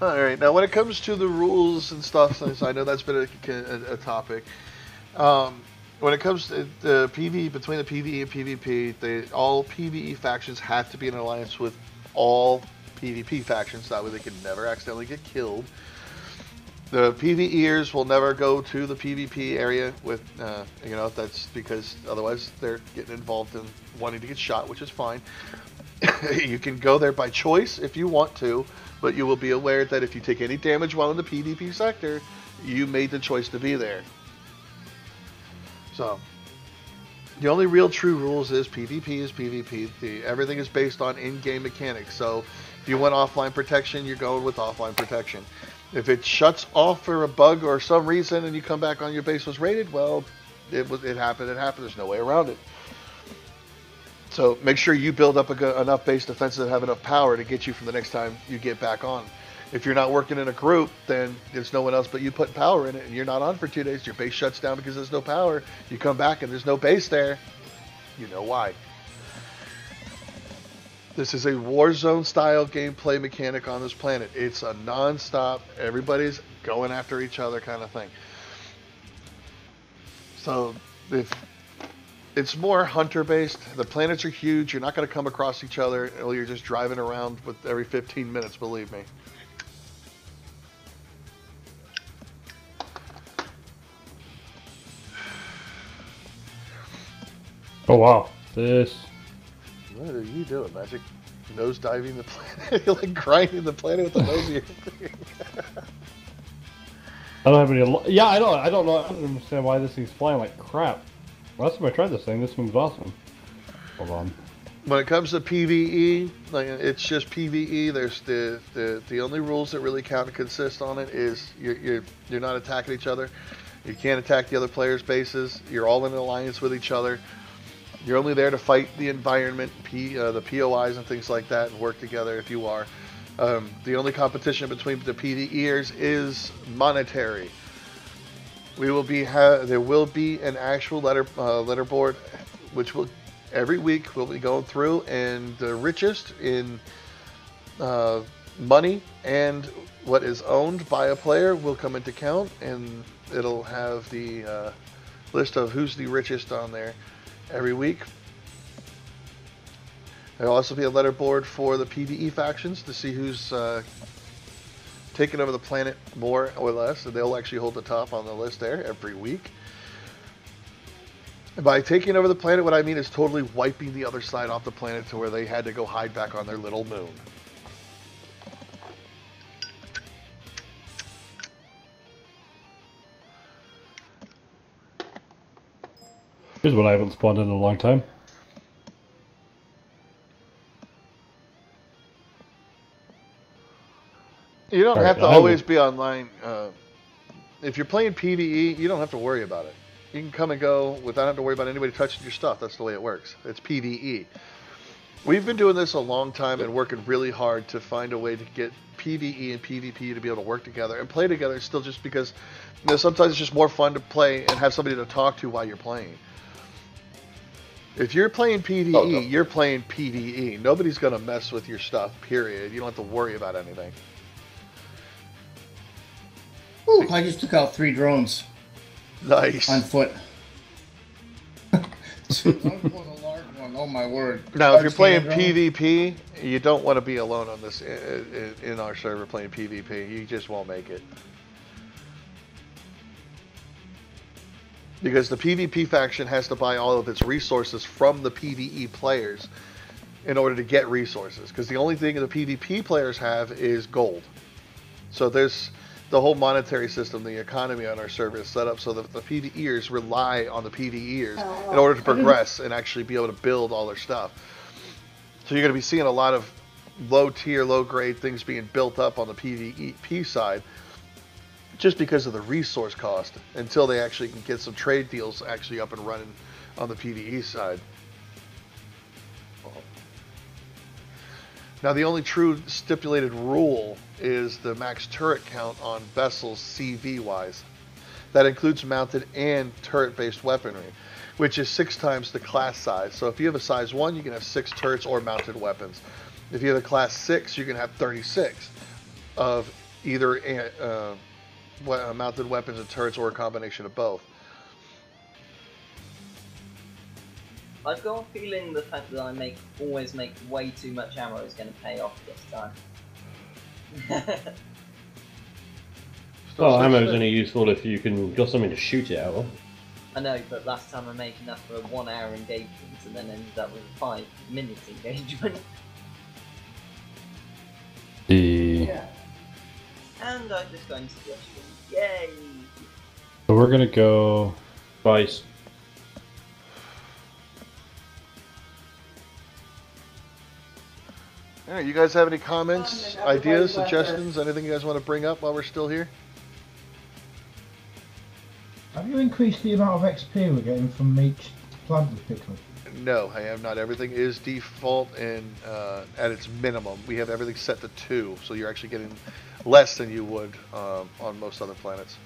Alright, now when it comes to the rules and stuff, since I know that's been a topic, when it comes to the PvE, between the PvE and PvP, all PvE factions have to be in alliance with all PvP factions, that way they can never accidentally get killed. The PvEers will never go to the PvP area with, that's because otherwise they're getting involved in wanting to get shot, which is fine. You can go there by choice if you want to, but you will be aware that if you take any damage while in the PvP sector, you made the choice to be there. So, the only real true rules is PvP is PvP. Everything is based on in-game mechanics. So, if you want offline protection, you're going with offline protection. If it shuts off for a bug or some reason and you come back on your base was raided, well, it happened. It happened. There's no way around it. So make sure you build up enough base defenses that have enough power to get you from the next time you get back on. If you're not working in a group, then there's no one else but you put power in it, and you're not on for 2 days. Your base shuts down because there's no power. You come back and there's no base there. You know why. This is a Warzone style gameplay mechanic on this planet. It's a non-stop, everybody's going after each other kind of thing. So if it's more hunter based, the planets are huge, you're not going to come across each other, or you're just driving around with every 15 minutes, believe me. Oh wow, this. What are you doing, Magic? Nose diving the planet? You're like grinding the planet with the nose of your thing. I don't have any. Yeah, I don't know. I don't understand why this thing's flying like crap. Last time I tried this thing, this thing was awesome. Hold on. When it comes to PvE, like it's just PvE. There's the only rules that really count and consist on it is you're not attacking each other. You can't attack the other players' bases. You're all in an alliance with each other. You're only there to fight the environment, the POIs and things like that, and work together if you are. The only competition between the PvEers is monetary. There will be an actual letterboard, which will every week we'll be going through, and the richest in money and what is owned by a player will come into count, and it'll have the list of who's the richest on there every week. There'll also be a letterboard for the PvE factions to see who's taking over the planet more or less, and they'll actually hold the top on the list there every week. And by taking over the planet, what I mean is totally wiping the other side off the planet to where they had to go hide back on their little moon. Here's what I haven't spawned in a long time. You don't All have right, to I always will- be online. If you're playing PvE, you don't have to worry about it. You can come and go without having to worry about anybody touching your stuff. That's the way it works. It's PvE. We've been doing this a long time and working really hard to find a way to get PvE and PvP to be able to work together and play together still, just because sometimes it's just more fun to play and have somebody to talk to while you're playing. If you're playing PvE, you're playing PvE. Nobody's going to mess with your stuff, period. You don't have to worry about anything. Ooh, I just took out 3 drones. Nice. On foot. One was a large one, oh my word. Now, if you're playing PvP, you don't want to be alone on this in our server playing PvP. You just won't make it. Because the PvP faction has to buy all of its resources from the PvE players in order to get resources. Because the only thing the PvP players have is gold. So there's the whole monetary system, the economy on our server is set up so that the PvEers rely on the PvEers in order to progress and actually be able to build all their stuff. So you're going to be seeing a lot of low tier, low grade things being built up on the PvP side, just because of the resource cost, until they actually can get some trade deals actually up and running on the PvE side. Now, the only true stipulated rule is the max turret count on vessels CV-wise. That includes mounted and turret-based weaponry, which is 6 times the class size. So if you have a size 1, you can have 6 turrets or mounted weapons. If you have a class 6, you can have 36 of either mounted weapons and turrets, or a combination of both. I've got a feeling the fact that I always make way too much ammo is going to pay off this time. Well, ammo is only useful if you can got something to shoot it out of. I know, but last time I made enough for a 1 hour engagement and then ended up with a 5 minutes engagement. Yeah. And I'm just going to suggestion. Yay! So we're gonna go Vice. All right, you guys have any comments, ideas, suggestions, anything you guys want to bring up while we're still here? Have you increased the amount of XP we're getting from each plant we picked up? No, I have not. Everything is default and at its minimum. We have everything set to 2, so you're actually getting less than you would on most other planets.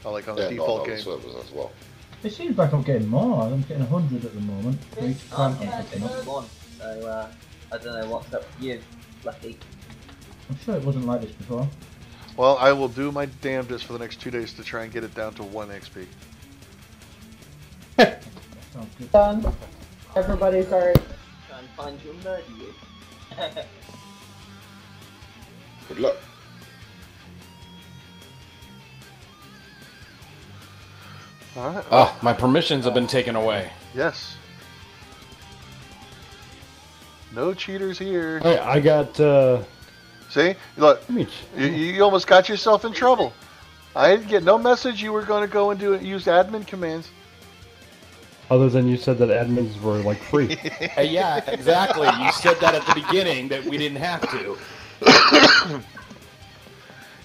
Like on the default game. Servers as well. It seems like I'm getting more. I'm getting 100 at the moment for each I'm plant I'm getting picking up. 51, so I don't know what's up with you, Lucky. I'm sure it wasn't like this before. Well, I will do my damnedest for the next 2 days to try and get it down to 1 XP. Sounds good. Done. Everybody's already. Try and find you and murder you. Good luck. All right. Ah, my permissions have been taken away. Yes. No cheaters here. Hey, I got. See, look, you almost got yourself in trouble. I didn't get no message you were going to go and use admin commands. Other than you said that admins were like free. Hey, yeah, exactly. You said that at the beginning that we didn't have to.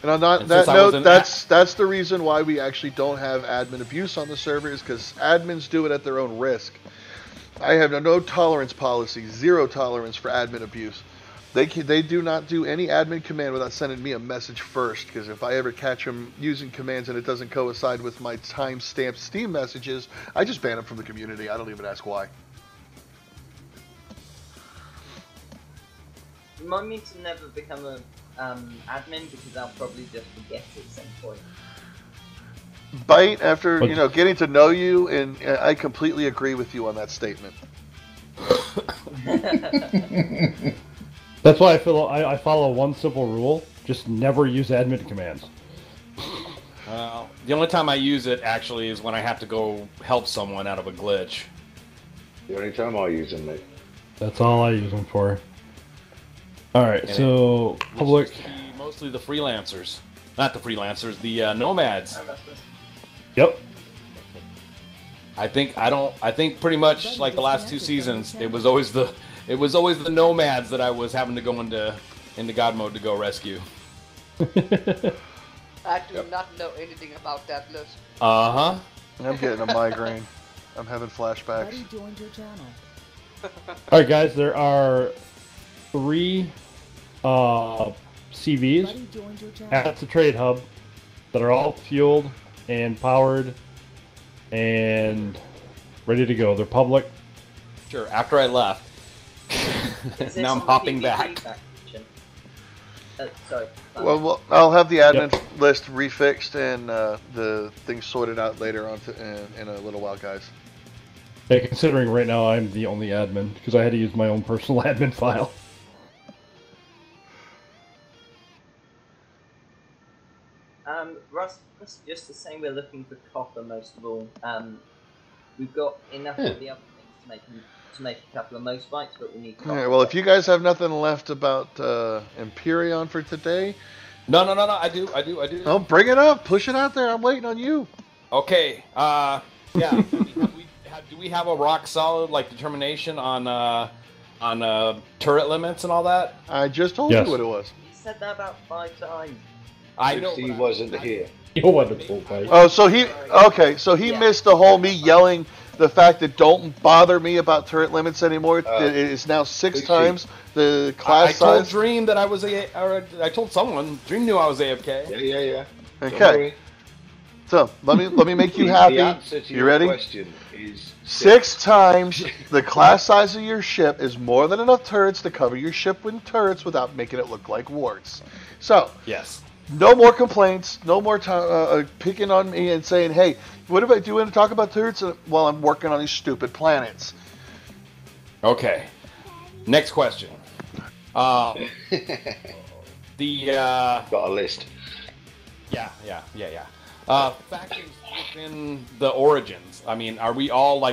And on that note, that's the reason why we actually don't have admin abuse on the server, is because admins do it at their own risk. I have no tolerance policy, 0 tolerance for admin abuse. They do not do any admin command without sending me a message first, because if I ever catch them using commands and it doesn't coincide with my time-stamped Steam messages, I just ban them from the community. I don't even ask why. Remind me to never become a admin, because I'll probably just forget at some point. Bite, after getting to know you, and I completely agree with you on that statement. That's why I follow one simple rule: just never use admin commands. The only time I use it actually is when I have to go help someone out of a glitch. The only time I use them, mate. That's all I use them for. All right, so public. Mostly the freelancers, not the freelancers, the nomads. Yep. I think pretty much like the last 2 seasons, it was always the nomads that I was having to go into God mode to go rescue. I do not know anything about that list. Uh-huh. I'm getting a migraine. I'm having Buddy flashbacks. joined your channel. All right, guys. There are 3 CVs Buddy joined your channel. at the trade hub that are all fueled and powered and ready to go. They're public. Sure. After I left, Is now I'm this hopping PvP back. faction? Sorry. Well, I'll have the admin list refixed and the things sorted out later on in a little while, guys. Yeah, considering right now I'm the only admin because I had to use my own personal admin file. Russ, just the same. We're looking for copper most of all. We've got enough of the other things to make a couple of motorbikes, but we need copper. All right, well, if you guys have nothing left about Empyreon for today, No. I do. oh, bring it up. Push it out there. I'm waiting on you. Okay. Yeah. Do we have a rock solid determination on turret limits and all that? I just told Yes. you what it was. You said that about 5 times. I know. He wasn't here. You want to talk, mate. Oh, so he missed the whole me yelling the fact that don't bother me about turret limits anymore. It is now 6 times the class I told size. Dream that I was I told someone. Dream knew I was AFK. Yeah. Don't Okay, worry. so let me make you The happy. answer to You your ready? question is 6 times the class size of your ship is more than enough turrets to cover your ship with turrets without making it look like warts. So, Yes. no more complaints, no more picking on me and saying, hey, what about doing to talk about turrets while I'm working on these stupid planets? Okay. Next question. The got a list. Yeah. Factions within the Origins. I mean, are we all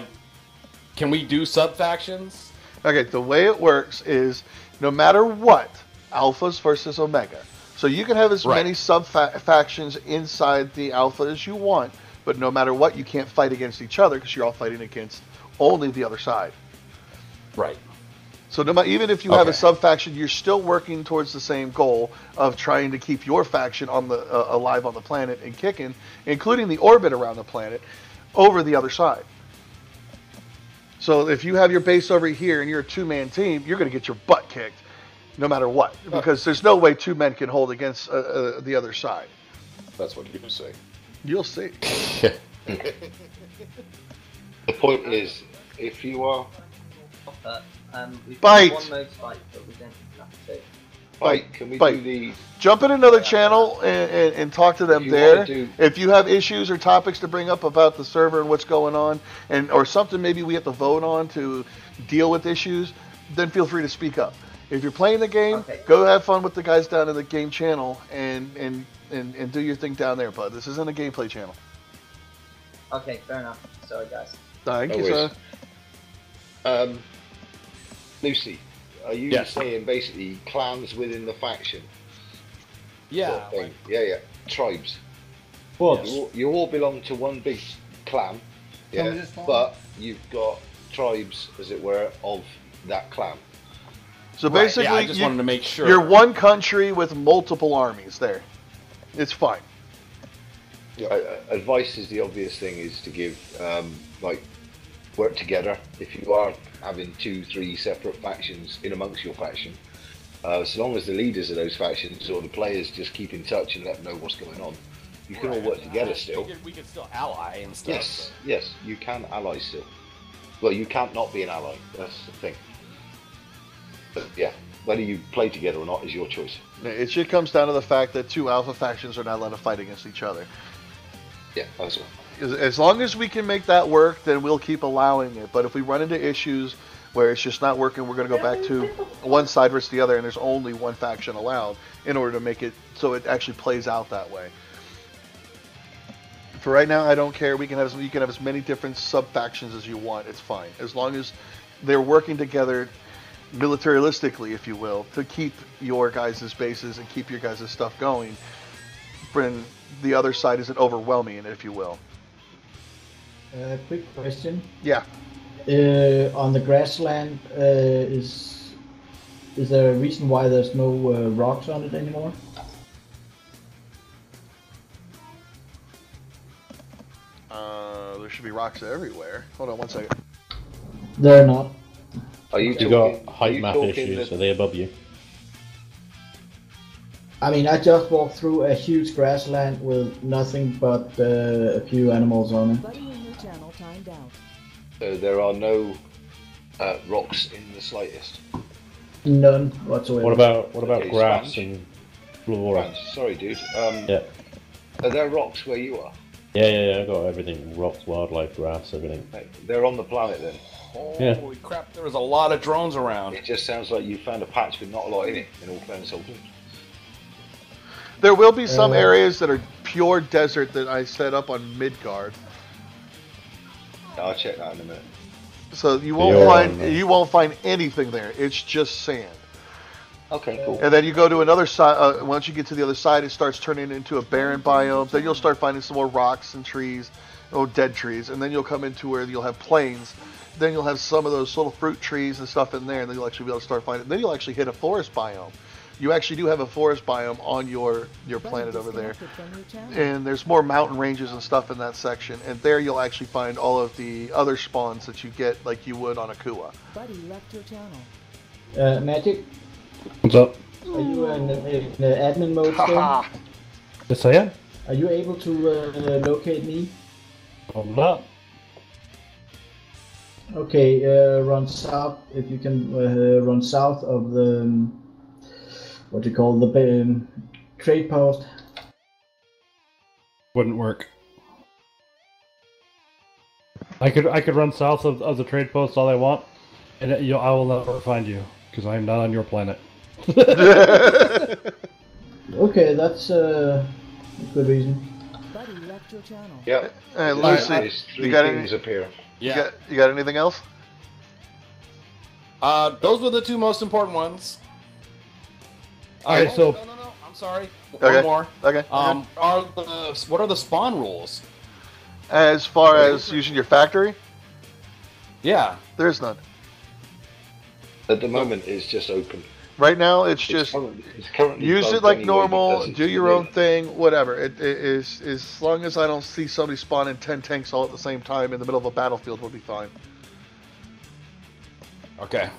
can we do sub factions? Okay, the way it works is no matter what, alphas versus omega. So you can have as many sub factions inside the alpha as you want, but no matter what, you can't fight against each other because you're all fighting against only the other side. Right. So no matter, even if you have a sub faction, you're still working towards the same goal of trying to keep your faction on the alive on the planet and kicking, including the orbit around the planet, over the other side. So if you have your base over here and you're a 2-man team, you're going to get your butt kicked, no matter what, because there's no way 2 men can hold against the other side. That's what you say. You'll see. The point is, if you are We've Bite. got 1 motorbike, but we don't have to. Bite, can we Bite. do the Jump in another channel and talk to them If you there. wanna do- If you have issues or topics to bring up about the server and what's going on, or something maybe we have to vote on to deal with issues, then feel free to speak up. If you're playing the game, go have fun with the guys down in the game channel and do your thing down there, bud. This isn't a gameplay channel. Okay, fair enough. Sorry, guys. Thank No you, worries. sir. Lucy, are you saying basically clans within the faction? Yeah. Sort of thing? Yeah. Tribes. What? You all belong to one big clan, yeah, but you've got tribes, as it were, of that clan. So Right, basically, yeah, I just wanted to make sure. you're one country with multiple armies there. It's fine. Advice is the obvious thing, is to give work together. If you are having 2-3 separate factions in amongst your faction, as long as the leaders of those factions or the players just keep in touch and let them know what's going on, you can all work together still. We can still ally and stuff. Yes, you can ally still. Well, you can't not be an ally. That's the thing. But yeah, whether you play together or not is your choice. It just comes down to the fact that 2 alpha factions are not allowed to fight against each other. Yeah, that's all. As long as we can make that work, then we'll keep allowing it. But if we run into issues where it's just not working, we're going to go back to one side versus the other, and there's only one faction allowed in order to make it so it actually plays out that way. For right now, I don't care. You can have as many different sub factions as you want. It's fine, as long as they're working together militaristically, if you will, to keep your guys' bases and keep your guys' stuff going. When the other side isn't overwhelming it, if you will. Quick question. Yeah. On the grassland, is there a reason why there's no rocks on it anymore? should be rocks everywhere. Hold on one second. They're not. Are you You talking? got Are height you map talking issues, the, are they above you? I mean, I just walked through a huge grassland with nothing but a few animals on it. Buddy in your channel timed out. so there are no rocks in the slightest? None whatsoever. What about Okay, grass sponge. and flora? Right, sorry, dude. Yeah. Are there rocks where you are? Yeah, I got everything. Rocks, wildlife, grass, everything. Right, they're on the planet then. Holy crap, there was a lot of drones around. It just sounds like you found a patch with not a lot in it, in all fairness. There will be some areas that are pure desert that I set up on Midgard. I'll check that in a minute. So you won't find anything there. It's just sand. Okay, cool. And then you go to another side. Once you get to the other side, it starts turning into a barren biome. Then you'll start finding some more rocks and trees, dead trees. And then you'll come into where you'll have plains. Then you'll have some of those little fruit trees and stuff in there. And then you'll actually be able to start finding. Then you'll actually hit a forest biome. You actually do have a forest biome on your planet over there. And there's more mountain ranges and stuff in that section. And there you'll actually find all of the other spawns that you get like you would on Akua. Buddy left your channel. Magic, What's up? are you in admin mode still? Yes, I am. Are you able to locate me? I'm not. Okay, run south. If you can run south of the what you call the trade post. Wouldn't work. I could run south of the trade post all I want, and I will never find you because I am not on your planet. Okay, that's a good reason. Buddy left your channel. Yep. And Right, Lucy, there's three you got things any? appear. Yeah. You got anything else? Those were the two most important ones. Alright, so No, I'm sorry. Okay. One more. Okay. What are the spawn rules? As far as using your factory, Yeah. there's none. At the moment, it's just open. Right now, it's just It's currently use it bugged like anyway normal, because do it's your new. own thing, whatever. It is as long as I don't see somebody spawning 10 tanks all at the same time in the middle of a battlefield, we'll be fine. Okay.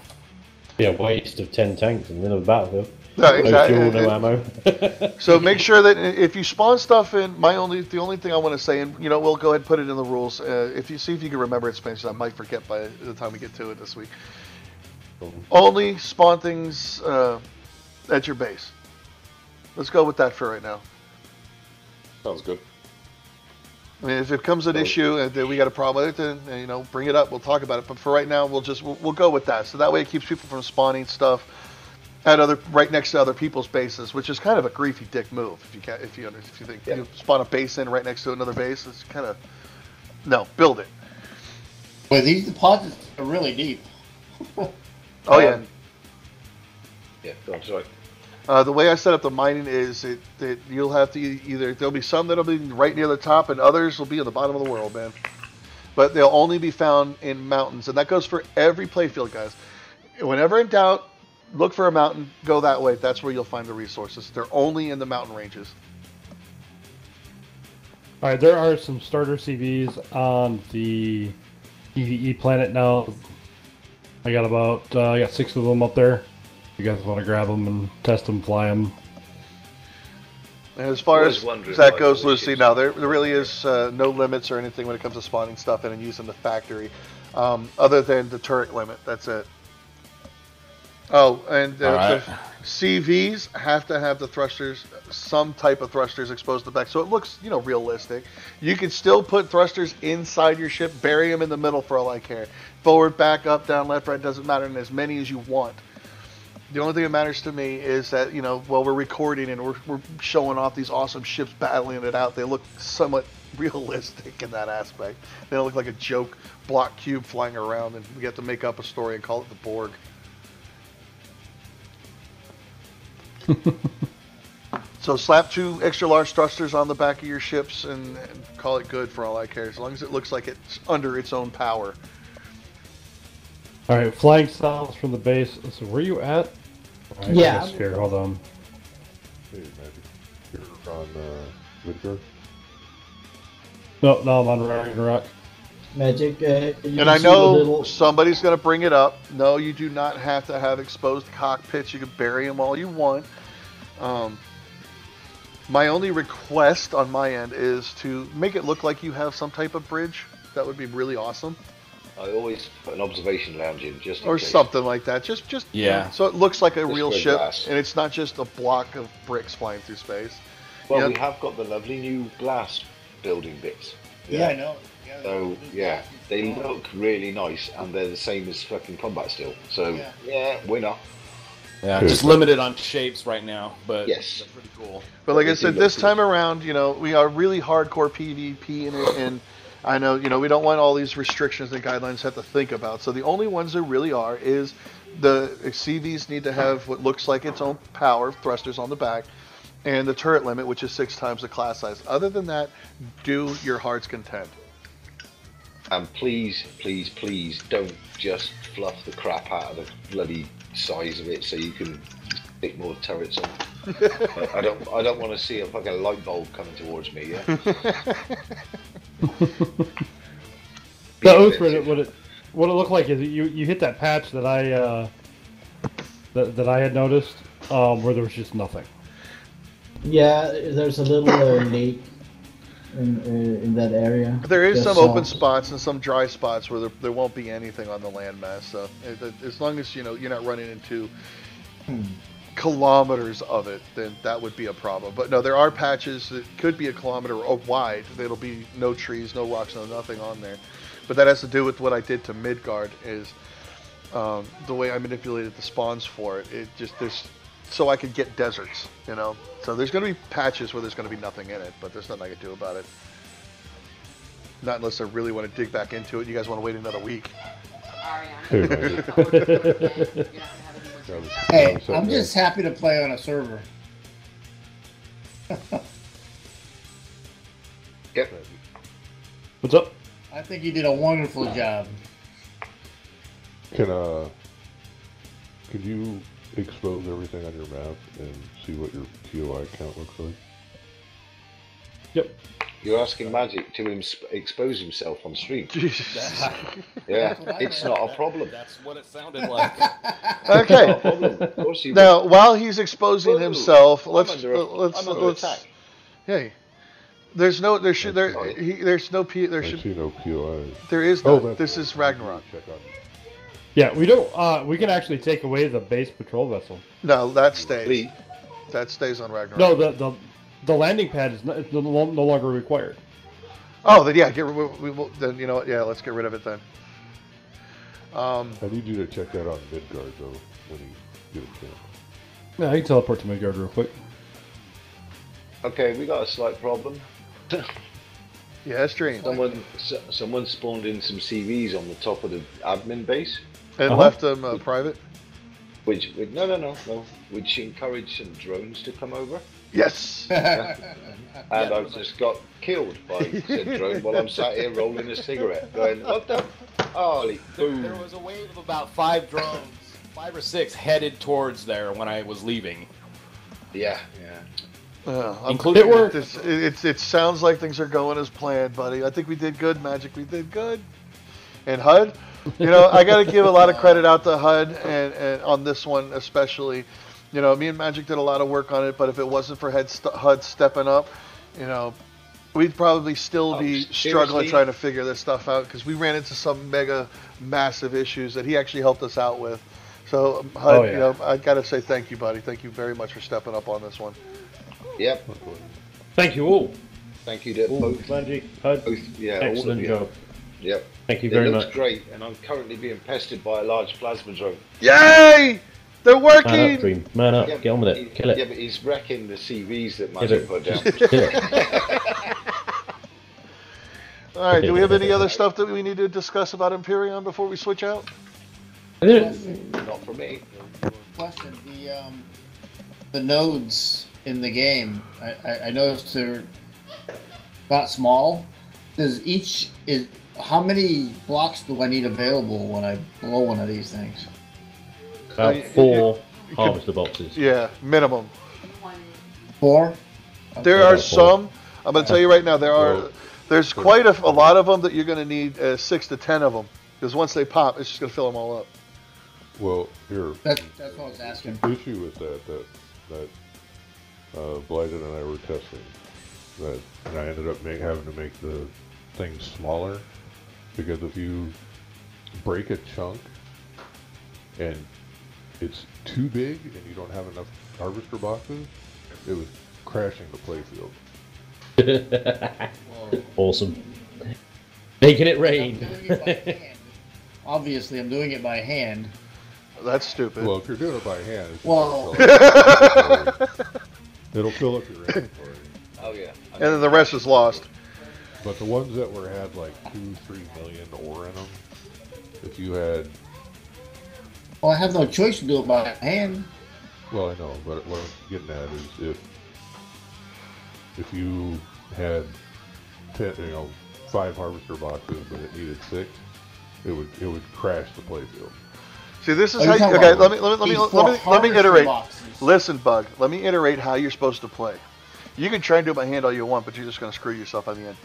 Be a waste of 10 tanks in the middle of the battlefield. No, No exactly. fuel, no ammo. So make sure that if you spawn stuff in, the only thing I want to say, and we'll go ahead and put it in the rules. If you see if you can remember it, Spanish, I might forget by the time we get to it this week. Only spawn things at your base. Let's go with that for right now. Sounds good. I mean, if it becomes an issue and we got a problem with it, then bring it up. We'll talk about it. But for right now, we'll go with that. So that way, it keeps people from spawning stuff right next to other people's bases, which is kind of a griefy dick move. If you think you spawn a base in right next to another base, it's kind of build it. Well, these deposits are really deep. Oh yeah. Yeah, go on, sorry. The way I set up the mining is that you'll have to either there'll be some that'll be right near the top, and others will be at the bottom of the world, man. But they'll only be found in mountains, and that goes for every playfield, guys. Whenever in doubt, look for a mountain, go that way. That's where you'll find the resources. They're only in the mountain ranges. all right, there are some starter CVs on the PvE planet now. I got 6 of them up there. You guys want to grab them and test them, fly them? And as far Always as wondering that why goes, those Lucy, ships- now there really is no limits or anything when it comes to spawning stuff in and using the factory, other than the turret limit. That's it. Oh, and Alright. the CVs have to have the thrusters, some type of thrusters exposed to the back, so it looks, realistic. You can still put thrusters inside your ship, bury them in the middle for all I care. Forward, back, up, down, left, right, doesn't matter, and as many as you want. The only thing that matters to me is that, while we're recording and we're showing off these awesome ships battling it out, they look somewhat realistic in that aspect. They don't look like a joke block cube flying around, and we have to make up a story and call it the Borg. So slap 2 extra large thrusters on the back of your ships and call it good for all I care, as long as it looks like it's under its own power. All right, flying south from the base. So where are you at? All right, Yeah. Here, hold on. Hey, Magic. You're on Midgard? No, I'm on Ragnarok. Magic. You And I can see the know little. somebody's going to bring it up. No, you do not have to have exposed cockpits. You can bury them all you want. My only request on my end is to make it look like you have some type of bridge. That would be really awesome. I always put an observation lounge in just in Or case. something like that. Just Yeah. so it looks like a Just real for ship, glass. and it's not just a block of bricks flying through space. Well, You know- we have got the lovely new glass building bits. Yeah, I know. Yeah, So yeah, they look really nice, and they're the same as fucking combat still. So yeah, winner. Yeah, just limited on shapes right now, but Yes. they're pretty cool. But like I They said, do this look time around, you know, we are really hardcore PvP in it, and I know, you know, we don't want all these restrictions that guidelines have to think about. So the only ones there really are is the CVs need to have what looks like its own power, thrusters on the back, and the turret limit, which is 6 times the class size. Other than that, do your heart's content. And please, please, please don't just fluff the crap out of the bloody size of it so you can stick more turrets on. I don't want to see a fucking light bulb coming towards me. Yeah. The Oathrid, what it looked like is you hit that patch that I that I had noticed where there was just nothing. Yeah, there's a little lake in that area. There is Just some south. open spots and some dry spots where there won't be anything on the landmass. So as long as you know you're not running into kilometers of it, then that would be a problem. But no, there are patches that could be a kilometer wide. There'll be no trees, no rocks, no nothing on there. But that has to do with what I did to Midgard. Is the way I manipulated the spawns for it. It just so I could get deserts, you know. So there's going to be patches where there's going to be nothing in it, but there's nothing I can do about it. Not unless I really want to dig back into it. You guys want to wait another week? Hey, I'm just happy to play on a server. Yep. What's up? I think you did a wonderful job. Can you expose everything on your map and see what your POI count looks like? Yep. You're asking Magic to expose himself on stream. Jesus. Yeah, it's not a problem. That's what it sounded like. Okay. Of course you Now, while he's exposing himself, I'm let's under attack. Hey, there's no there should there there's no P there I should see no POI. there is Oh, no. that's This is Ragnarok. Check on. Yeah, we don't. We can actually take away the base patrol vessel. No, that stays. Lee. That stays on Ragnarok. No, the landing pad is no longer required. Oh, then yeah, then you know what? Yeah, let's get rid of it then. I need you to check that on Midgard though when you get a chance. Yeah, I can teleport to Midgard real quick. Okay, we got a slight problem. Yeah, stream. Someone spawned in some CVs on the top of the admin base, And left them private. which encouraged some drones to come over. Yes. And I've just got killed by said drone while I'm sat here rolling a cigarette, going, "What the? Holy boom!" There was a wave of about 5 drones, 5 or 6, headed towards there when I was leaving. Yeah. Including it worked. It sounds like things are going as planned, buddy. I think we did good, Magic. We did good. And HUD, you know, I got to give a lot of credit out to HUD and on this one especially. You know, me and Magic did a lot of work on it, but if it wasn't for HUD stepping up, you know, we'd probably still be struggling trying to figure this stuff out because we ran into some mega massive issues that he actually helped us out with. So HUD, you know, I got to say thank you, buddy. Thank you very much for stepping up on this one. Yep. Thank you all. Thank you to both. Magic, HUD. all Excellent of you. job. Yep. Thank you very It looks much. great, and I'm currently being pestered by a large plasma drone. Yay! They're working! Man up, Dream. Man up. Yeah, Get on with it. Kill it. Yeah, but he's wrecking the CVs that Kill Magic it. put down. Kill it. All right, do we have any other stuff that we need to discuss about Imperion before we switch out? Not for me. Question: the nodes in the game, I noticed they're not small. How many blocks do I need available when I blow one of these things? About 4 harvester boxes. Yeah, minimum. 4? There are some. I'm going to tell you right now. There are There's quite a lot of them that you're going to need 6 to 10 of them, because once they pop, it's just going to fill them all up. Well, here. That's what I was asking. The issue with that Blighted and I were testing, and I ended up having to make the things smaller, because if you break a chunk and it's too big and you don't have enough harvester boxes, it was crashing the playfield. Awesome. Making it rain. Obviously, I'm doing it by hand. That's stupid. Well, if you're doing it by hand, it's well, it'll fill up your inventory. Oh yeah. And then the rest is lost. But the ones that had like 2-3 million ore in them, if you had... Well, I have no choice to do it by hand. Well, I know, but what I'm getting at is if you had 5 harvester boxes, but it needed 6, it would crash the playfield. See, this is how. Okay, let me iterate. Listen, Bug. Let me iterate how you're supposed to play. You can try and do it by hand all you want, but you're just going to screw yourself on the end.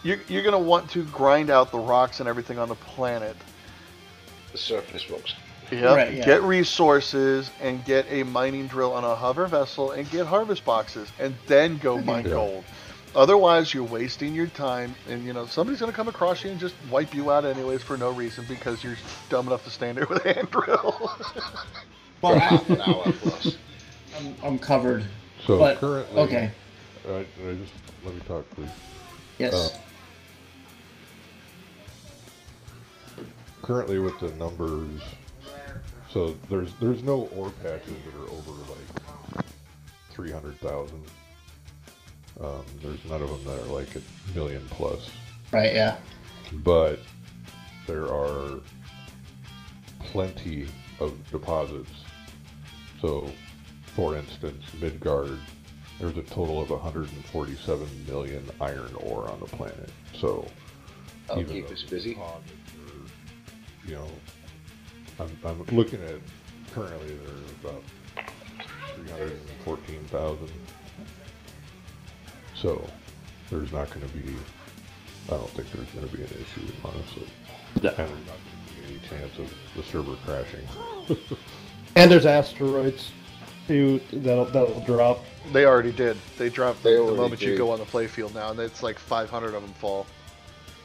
You're going to want to grind out the rocks and everything on the planet. The surface rocks. Yep. Right, yeah. Get resources and get a mining drill on a hover vessel and get harvest boxes and then go mine gold. Otherwise, you're wasting your time, and somebody's going to come across you and just wipe you out anyways for no reason because you're dumb enough to stand there with a hand drill. For half an hour plus. I'm covered. So but, currently, okay. Let me talk, please. Yes. Currently, with the numbers, so there's no ore patches that are over like 300,000. There's none of them that are like 1 million plus. Right, yeah. But there are plenty of deposits. So, for instance, Midgard, there's a total of 147 million iron ore on the planet. So, that'll keep us busy. I'm looking at currently there's about 314,000. So, there's not going to be, I don't think there's going to be an issue, honestly. Yeah. And there's not going to be any chance of the server crashing. And there's asteroids too that'll drop. They already did. They dropped the moment you did. go on the playfield now, and it's like 500 of them fall.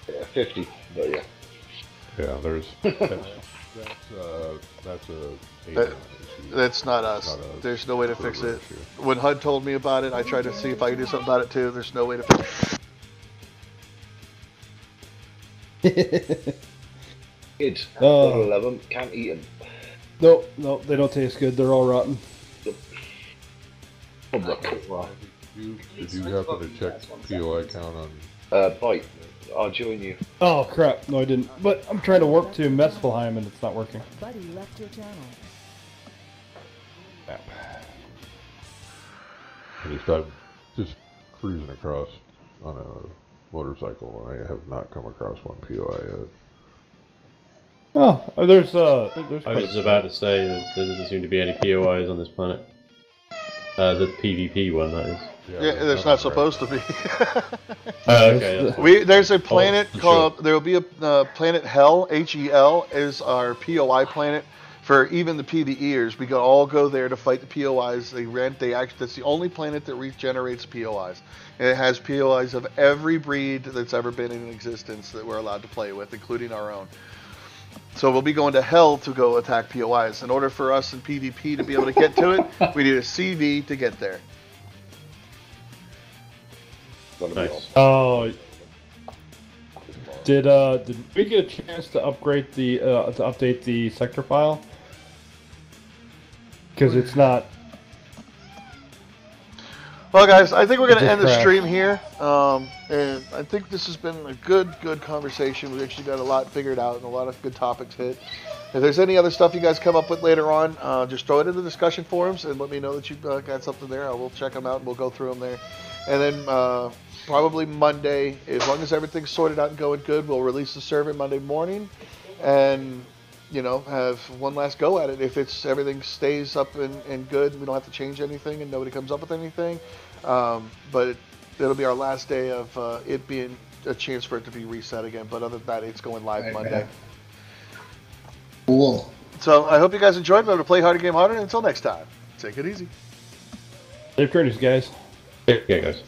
Yeah, 50, but yeah. Yeah, there's that's a issue. That's not us. There's no way to fix it. When HUD told me about it, I tried to see if I could do something about it too. There's no way to fix it. Kids, gotta love them, can't eat them. No, they don't taste good. They're all rotten. Did you happen to check POI count on? Bite. I'll join you. Oh crap! No, I didn't. But I'm trying to warp to Mesfelheim and it's not working. Buddy left your channel. I'm just cruising across on a motorcycle, and I have not come across one POI yet. Oh, there's I was about to say that there doesn't seem to be any POIs on this planet. The PvP one, that is. Yeah, there's not supposed to be. Okay. There's a planet called. There will be a planet Hell. HEL is our POI planet for even the PvEers. We can all go there to fight the POIs. That's the only planet that regenerates POIs. And it has POIs of every breed that's ever been in existence that we're allowed to play with, including our own. So we'll be going to Hell to go attack POIs. In order for us in PvP to be able to get to it, we need a CV to get there. Nice. Oh, did we get a chance to upgrade the to update the sector file? Because it's not. Well, guys, I think we're going to end the stream here. And I think this has been a good conversation. We actually got a lot figured out and a lot of good topics hit. If there's any other stuff you guys come up with later on, just throw it in the discussion forums and let me know that you've got something there. I will check them out and we'll go through them there. And then probably Monday, as long as everything's sorted out and going good, we'll release the server Monday morning and, have one last go at it. If everything stays up and good, we don't have to change anything and nobody comes up with anything. But it'll be our last day of it being a chance for it to be reset again. But other than that, it's going live Monday. Cool. So I hope you guys enjoyed. Remember to play harder, game harder. And until next time, take it easy. Safe journeys, guys. Yeah, guys.